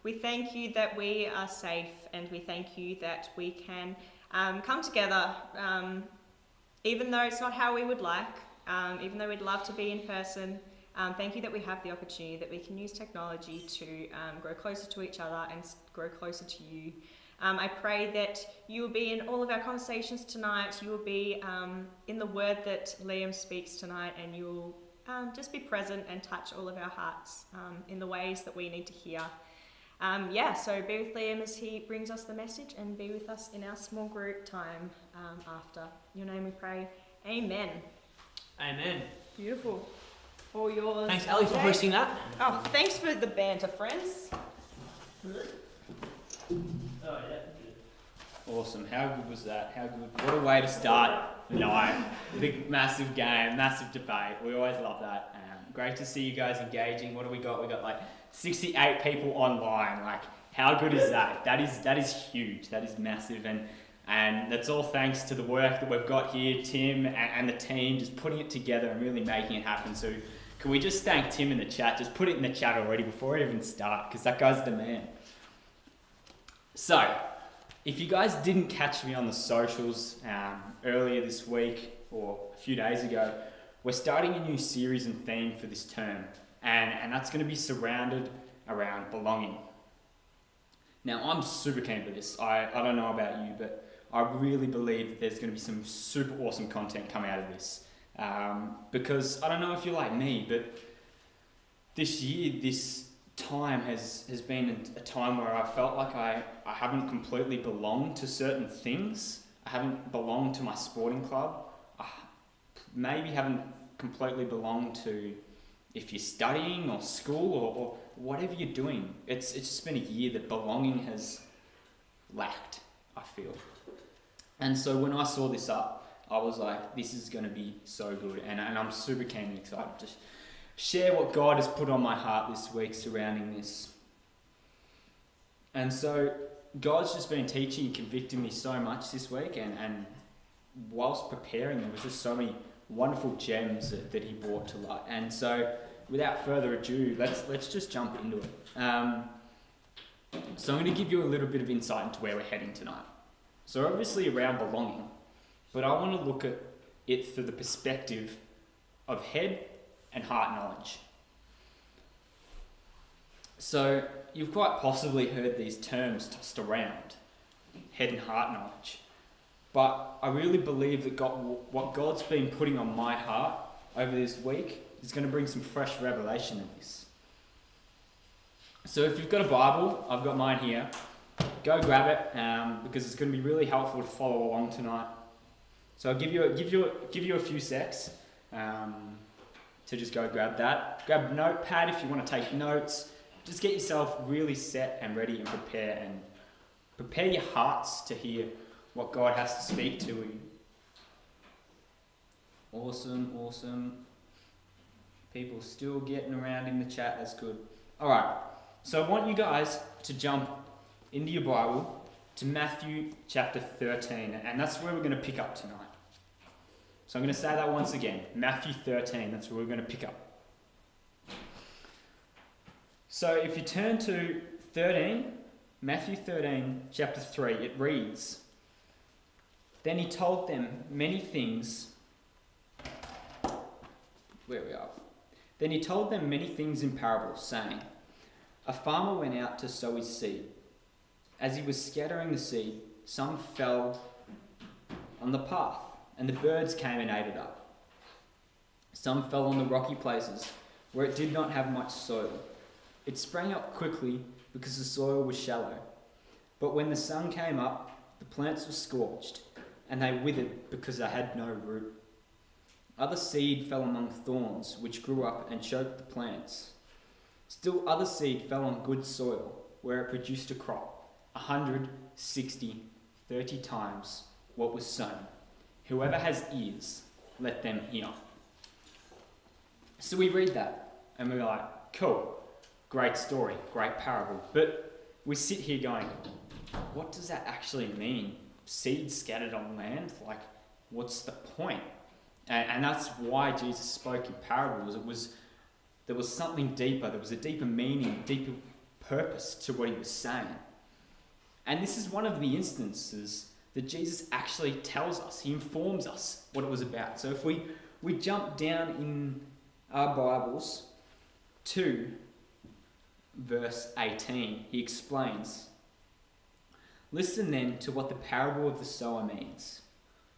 Speaker 1: We thank you that we are safe, and we thank you that we can come together, even though it's not how we would like, even though we'd love to be in person. Thank you that we have the opportunity that we can use technology to grow closer to each other and grow closer to you. I pray that you will be in all of our conversations tonight. You will be in the word that Liam speaks tonight, and you will just be present and touch all of our hearts in the ways that we need to hear. So be with Liam as he brings us the message, and be with us in our small group time after. In your name we pray. Amen.
Speaker 2: Amen.
Speaker 1: Beautiful. All yours.
Speaker 2: Thanks, Ali, for
Speaker 1: LJ.
Speaker 2: hosting that.
Speaker 1: Oh, thanks for the banter, friends.
Speaker 2: Oh yeah.
Speaker 3: Awesome. How good was that? How good. What a way to start the night. Big, massive game, massive debate. We always love that. Great to see you guys engaging. What do we got? We got like 68 people online. Like, how good is that? That is huge. That is massive. And that's all thanks to the work that we've got here, Tim and the team, just putting it together and really making it happen. So can we just thank Tim in the chat? Just put it in the chat already before we even start, because that guy's the man. So, if you guys didn't catch me on the socials earlier this week or a few days ago, we're starting a new series and theme for this term, and that's going to be surrounded around belonging. Now, I'm super keen for this. I don't know about you, but I really believe that there's going to be some super awesome content come out of this. Because I don't know if you're like me, but this year, this time has been a time where I felt like I haven't completely belonged to certain things. I haven't belonged to my sporting club. I maybe haven't completely belonged to if you're studying or school or whatever you're doing. It's just been a year that belonging has lacked, I feel. And so when I saw this up, I was like, this is going to be so good. And I'm super keen and excited to share what God has put on my heart this week surrounding this. And so God's just been teaching and convicting me so much this week. And whilst preparing, there was just so many wonderful gems that he brought to light. And so without further ado, let's just jump into it. So I'm going to give you a little bit of insight into where we're heading tonight. So obviously around belonging, but I want to look at it through the perspective of head and heart knowledge. So you've quite possibly heard these terms tossed around, head and heart knowledge. But I really believe that what God's been putting on my heart over this week is going to bring some fresh revelation of this. So if you've got a Bible, I've got mine here. Go grab it because it's going to be really helpful to follow along tonight. So I'll give you a few secs to just go grab that. Grab a notepad if you want to take notes. Just get yourself really set and ready and prepare your hearts to hear what God has to speak to you. Awesome. People still getting around in the chat. That's good. All right. So I want you guys to jump into your Bible to Matthew chapter 13, and that's where we're going to pick up tonight. So I'm going to say that once again. Matthew 13, that's where we're going to pick up. So if you turn to Matthew 13, chapter 3, it reads, Then he told them many things. Then he told them many things in parables, saying, A farmer went out to sow his seed. As he was scattering the seed, some fell on the path, and the birds came and ate it up. Some fell on the rocky places, where it did not have much soil. It sprang up quickly because the soil was shallow. But when the sun came up, the plants were scorched, and they withered because they had no root. Other seed fell among thorns, which grew up and choked the plants. Still other seed fell on good soil, where it produced a crop, 160, 30 times what was sown. Whoever has ears, let them hear. So we read that, and we're like, cool, great story, great parable. But we sit here going, what does that actually mean? Seed scattered on land? Like, what's the point? And that's why Jesus spoke in parables. There was something deeper. There was a deeper meaning, deeper purpose to what he was saying. And this is one of the instances that Jesus actually tells us. He informs us what it was about. So if we jump down in our Bibles to verse 18, he explains, Listen then to what the parable of the sower means.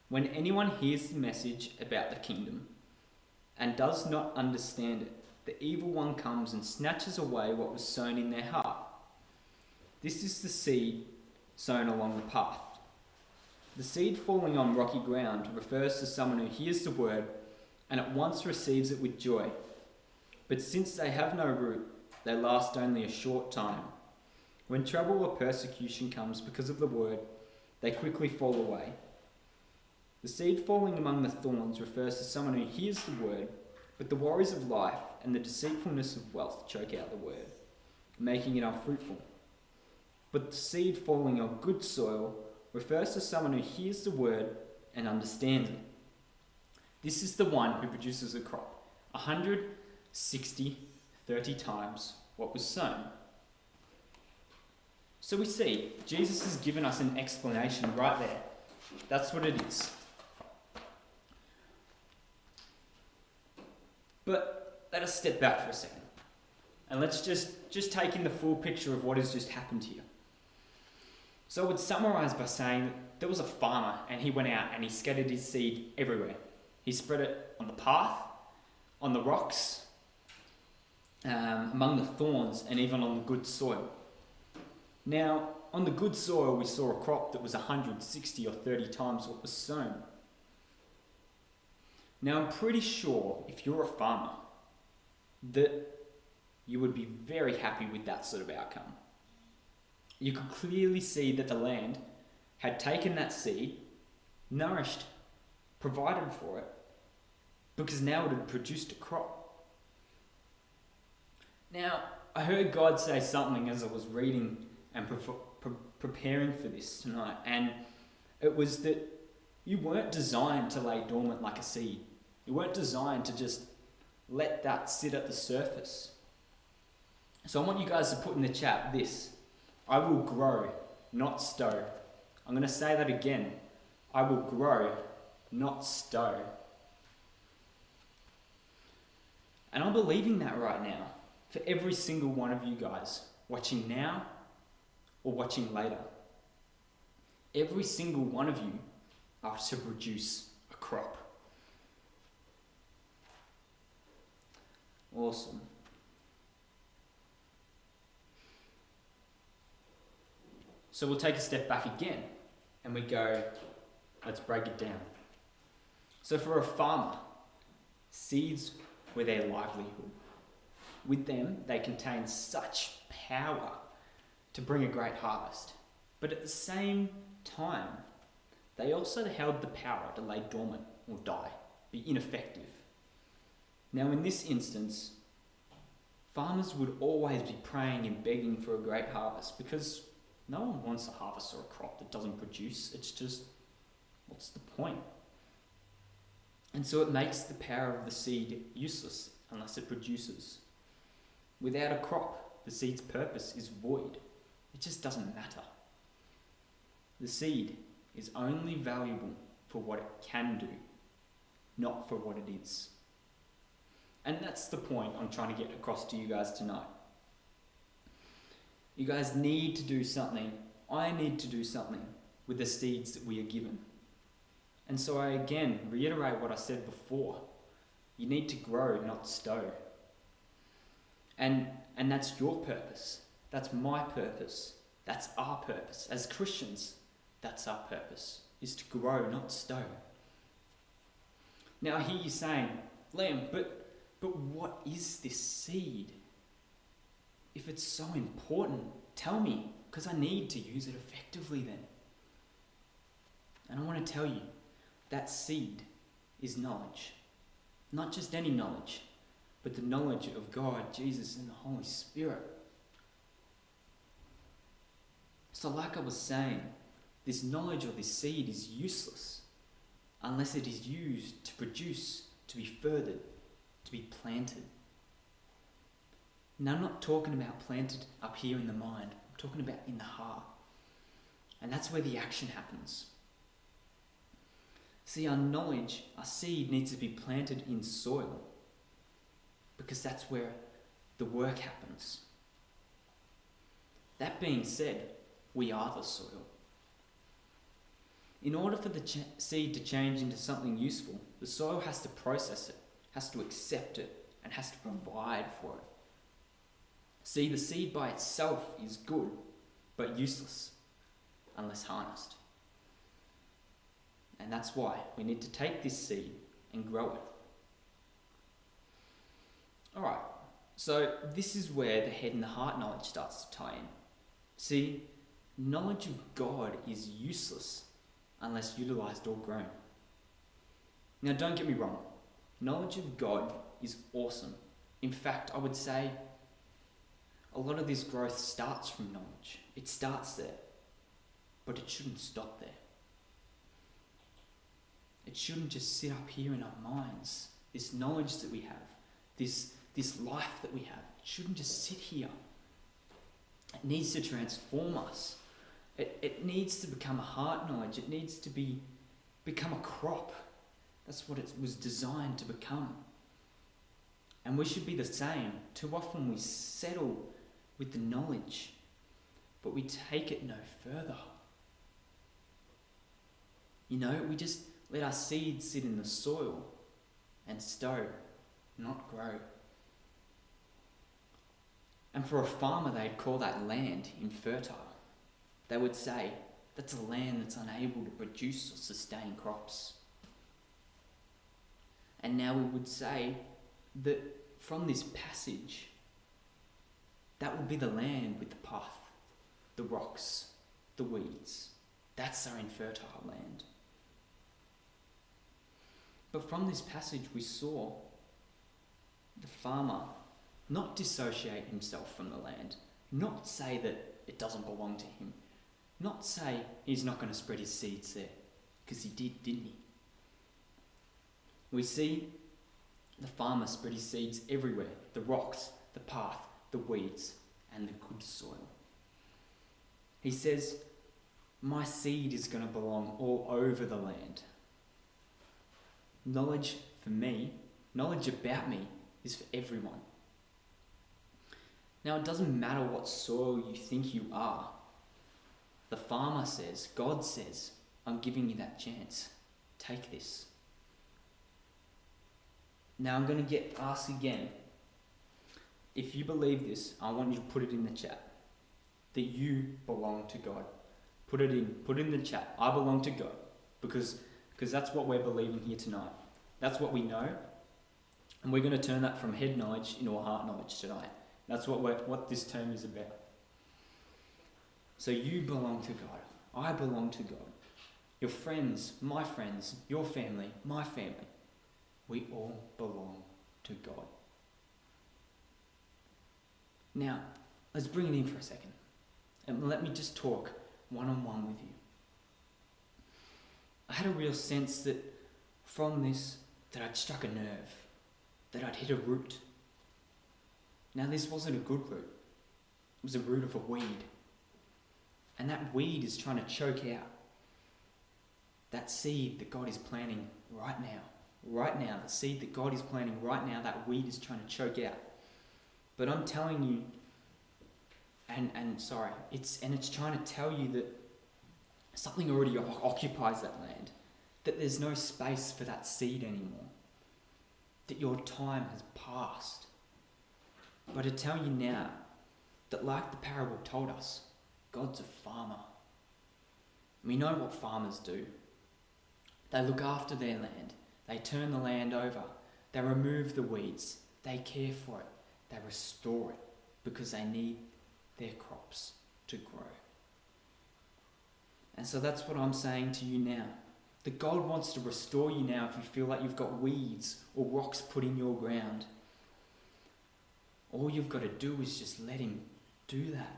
Speaker 3: When anyone hears the message about the kingdom and does not understand it, the evil one comes and snatches away what was sown in their heart. This is the seed sown along the path. The seed falling on rocky ground refers to someone who hears the word and at once receives it with joy. But since they have no root, they last only a short time. When trouble or persecution comes because of the word, they quickly fall away. The seed falling among the thorns refers to someone who hears the word, but the worries of life and the deceitfulness of wealth choke out the word, making it unfruitful. But the seed falling on good soil refers to someone who hears the word and understands it. This is the one who produces a crop, 160, 30 times what was sown. So we see Jesus has given us an explanation right there. That's what it is. But let us step back for a second. And let's just take in the full picture of what has just happened here. So I would summarize by saying that there was a farmer and he went out and he scattered his seed everywhere. He spread it on the path, on the rocks, among the thorns, and even on the good soil. Now, on the good soil, we saw a crop that was 160 or 30 times what was sown. Now, I'm pretty sure if you're a farmer that you would be very happy with that sort of outcome. You could clearly see that the land had taken that seed, nourished, provided for it, because now it had produced a crop. Now, I heard God say something as I was reading and preparing for this tonight, and it was that you weren't designed to lay dormant like a seed. You weren't designed to just let that sit at the surface. So I want you guys to put in the chat this: I will grow, not stow. I'm going to say that again. I will grow, not stow. And I'm believing that right now for every single one of you guys watching now or watching later. Every single one of you are to produce a crop. Awesome. So we'll take a step back again and we go, let's break it down. So for a farmer, seeds were their livelihood. With them, they contain such power to bring a great harvest. But at the same time, they also held the power to lay dormant or die, be ineffective. Now in this instance, farmers would always be praying and begging for a great harvest because no one wants a harvest or a crop that doesn't produce. It's just, what's the point? And so it makes the power of the seed useless unless it produces. Without a crop, the seed's purpose is void. It just doesn't matter. The seed is only valuable for what it can do, not for what it is. And that's the point I'm trying to get across to you guys tonight. You guys need to do something. I need to do something with the seeds that we are given. And so I again reiterate what I said before. You need to grow, not stow. And that's your purpose. That's my purpose. That's our purpose. As Christians, that's our purpose, is to grow, not stow. Now I hear you saying, Liam, but what is this seed? If it's so important, tell me, because I need to use it effectively then. And I want to tell you, that seed is knowledge. Not just any knowledge, but the knowledge of God, Jesus, and the Holy Spirit. So like I was saying, this knowledge or this seed is useless unless it is used to produce, to be furthered, to be planted. Now I'm not talking about planted up here in the mind. I'm talking about in the heart. And that's where the action happens. See, our knowledge, our seed needs to be planted in soil because that's where the work happens. That being said, we are the soil. In order for the seed to change into something useful, the soil has to process it, has to accept it, and has to provide for it. See, the seed by itself is good, but useless unless harnessed. And that's why we need to take this seed and grow it. Alright, so this is where the head and the heart knowledge starts to tie in. See, knowledge of God is useless unless utilised or grown. Now don't get me wrong, knowledge of God is awesome. In fact, I would say a lot of this growth starts from knowledge. It starts there, but it shouldn't stop there. It shouldn't just sit up here in our minds. This knowledge that we have, this life that we have, it shouldn't just sit here.
Speaker 4: It needs to transform us. It needs to become a heart knowledge. It needs to become a crop. That's what it was designed to become. And we should be the same. Too often we settle with the knowledge, but we take it no further. We just let our seeds sit in the soil and stow, not grow. And for a farmer, they'd call that land infertile. They would say, that's a land that's unable to produce or sustain crops. And now we would say that from this passage, that will be the land with the path, the rocks, the weeds. That's our infertile land. But from this passage we saw the farmer not dissociate himself from the land, not say that it doesn't belong to him, not say he's not going to spread his seeds there, because he did, didn't he? We see the farmer spread his seeds everywhere, the rocks, the path, the weeds, and the good soil. He says, my seed is going to belong all over the land. Knowledge for me, knowledge about me, is for everyone. Now, it doesn't matter what soil you think you are. The farmer says, God says, I'm giving you that chance. Take this. Now, I'm going to get asked again. If you believe this, I want you to put it in the chat. That you belong to God. Put it in the chat. I belong to God. Because that's what we're believing here tonight. That's what we know. And we're going to turn that from head knowledge into a heart knowledge tonight. That's what this term is about. So you belong to God. I belong to God. Your friends, your family, my family. We all belong to God. Now, let's bring it in for a second. And let me just talk one-on-one with you. I had a real sense that from this, that I'd struck a nerve. That I'd hit a root. Now, this wasn't a good root. It was a root of a weed. And that weed is trying to choke out that seed that God is planting right now. Right now, the seed that God is planting right now, that weed is trying to choke out. But I'm telling you, it's trying to tell you that something already occupies that land. That there's no space for that seed anymore. That your time has passed. But I tell you now, that like the parable told us, God's a farmer. We know what farmers do. They look after their land. They turn the land over. They remove the weeds. They care for it. They restore it because they need their crops to grow. And so that's what I'm saying to you now. That God wants to restore you now if you feel like you've got weeds or rocks put in your ground. All you've got to do is just let him do that.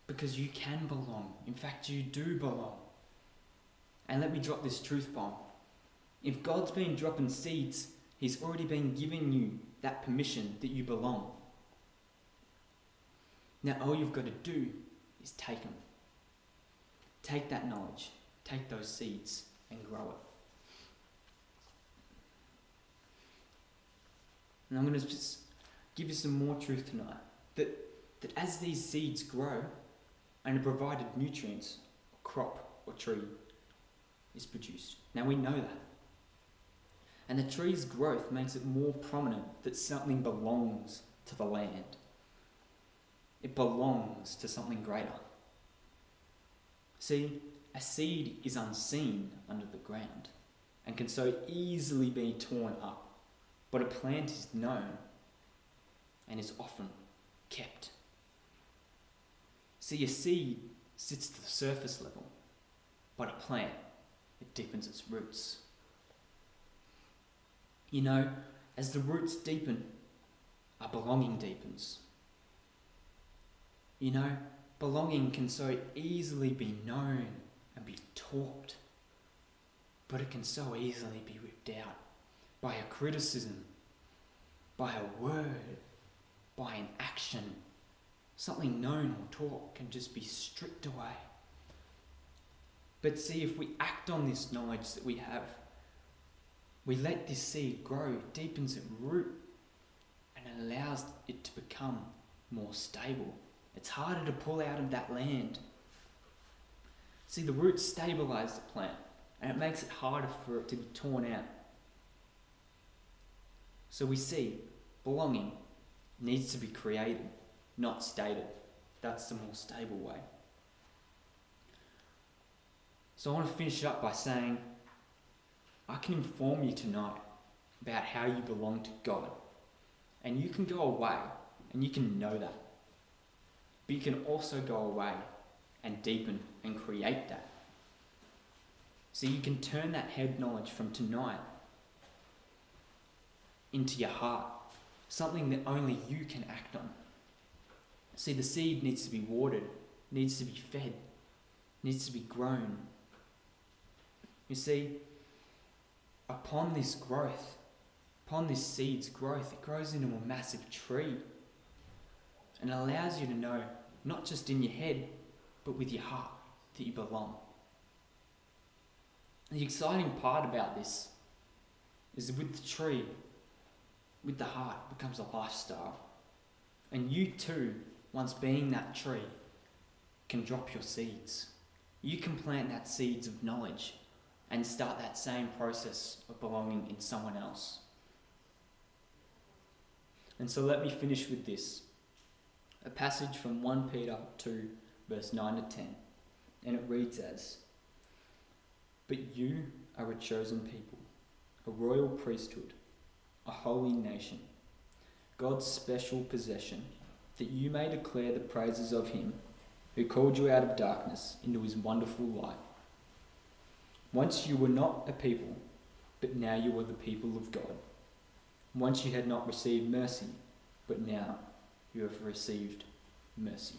Speaker 4: Because you can belong. In fact, you do belong. And let me drop this truth bomb. If God's been dropping seeds, he's already been giving you that permission that you belong. Now all you've got to do is take them. Take that knowledge. Take those seeds and grow it. And I'm going to just give you some more truth tonight. That as these seeds grow and are provided nutrients, a crop or tree is produced. Now we know that. And the tree's growth makes it more prominent that something belongs to the land. It belongs to something greater. See, a seed is unseen under the ground and can so easily be torn up. But a plant is known and is often kept. See, a seed sits to the surface level, but a plant, it deepens its roots. You know, as the roots deepen, our belonging deepens. You know, belonging can so easily be known and be taught, but it can so easily be ripped out by a criticism, by a word, by an action. Something known or taught can just be stripped away. But see, if we act on this knowledge that we have, we let this seed grow, deepens its root, and it allows it to become more stable. It's harder to pull out of that land. See, the roots stabilize the plant, and it makes it harder for it to be torn out. So we see belonging needs to be created, not stated. That's the more stable way. So I want to finish up by saying, I can inform you tonight about how you belong to God. And you can go away and you can know that. But you can also go away and deepen and create that. So you can turn that head knowledge from tonight into your heart, something that only you can act on. See, the seed needs to be watered, needs to be fed, needs to be grown. You see, upon this growth, upon this seed's growth, it grows into a massive tree and allows you to know, not just in your head, but with your heart, that you belong. The exciting part about this is that with the tree, with the heart, it becomes a lifestyle. And you too, once being that tree, can drop your seeds. You can plant that seeds of knowledge and start that same process of belonging in someone else. And so let me finish with this. A passage from 1 Peter 2, verse 9 to 10. And it reads as, "But you are a chosen people, a royal priesthood, a holy nation, God's special possession, that you may declare the praises of him who called you out of darkness into his wonderful light. Once you were not a people, but now you are the people of God. Once you had not received mercy, but now you have received mercy."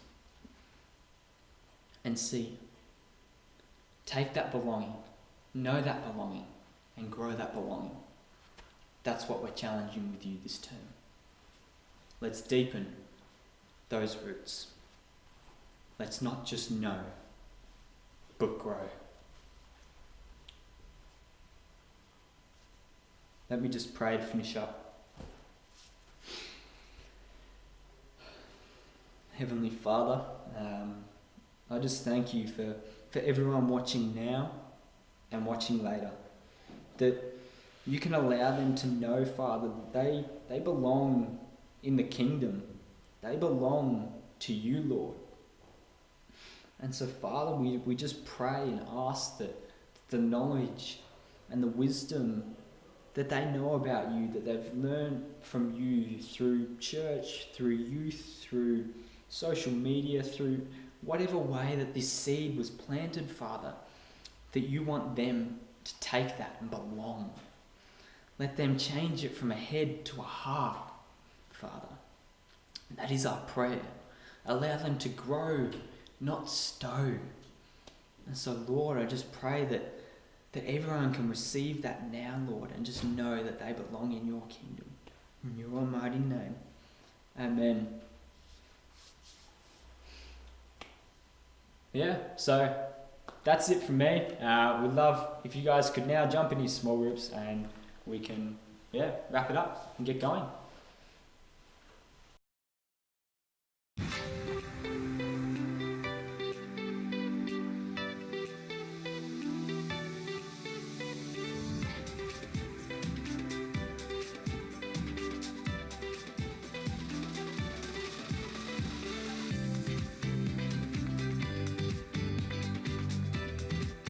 Speaker 4: And see, take that belonging, know that belonging, and grow that belonging. That's what we're challenging with you this term. Let's deepen those roots. Let's not just know, but grow. Let me just pray to finish up. Heavenly Father, I just thank you for everyone watching now and watching later. That you can allow them to know, Father, that they belong in the kingdom. They belong to you, Lord. And so, Father, we just pray and ask that the knowledge and the wisdom that they know about you, that they've learned from you through church, through youth, through social media, through whatever way that this seed was planted, Father, that you want them to take that and belong. Let them change it from a head to a heart, Father. And that is our prayer. Allow them to grow, not stow. And so, Lord, I just pray that everyone can receive that now, Lord, and just know that they belong in your kingdom. In your almighty name. Amen. Yeah, so that's it from me. We'd love if you guys could now jump in these small groups and we can wrap it up and get going.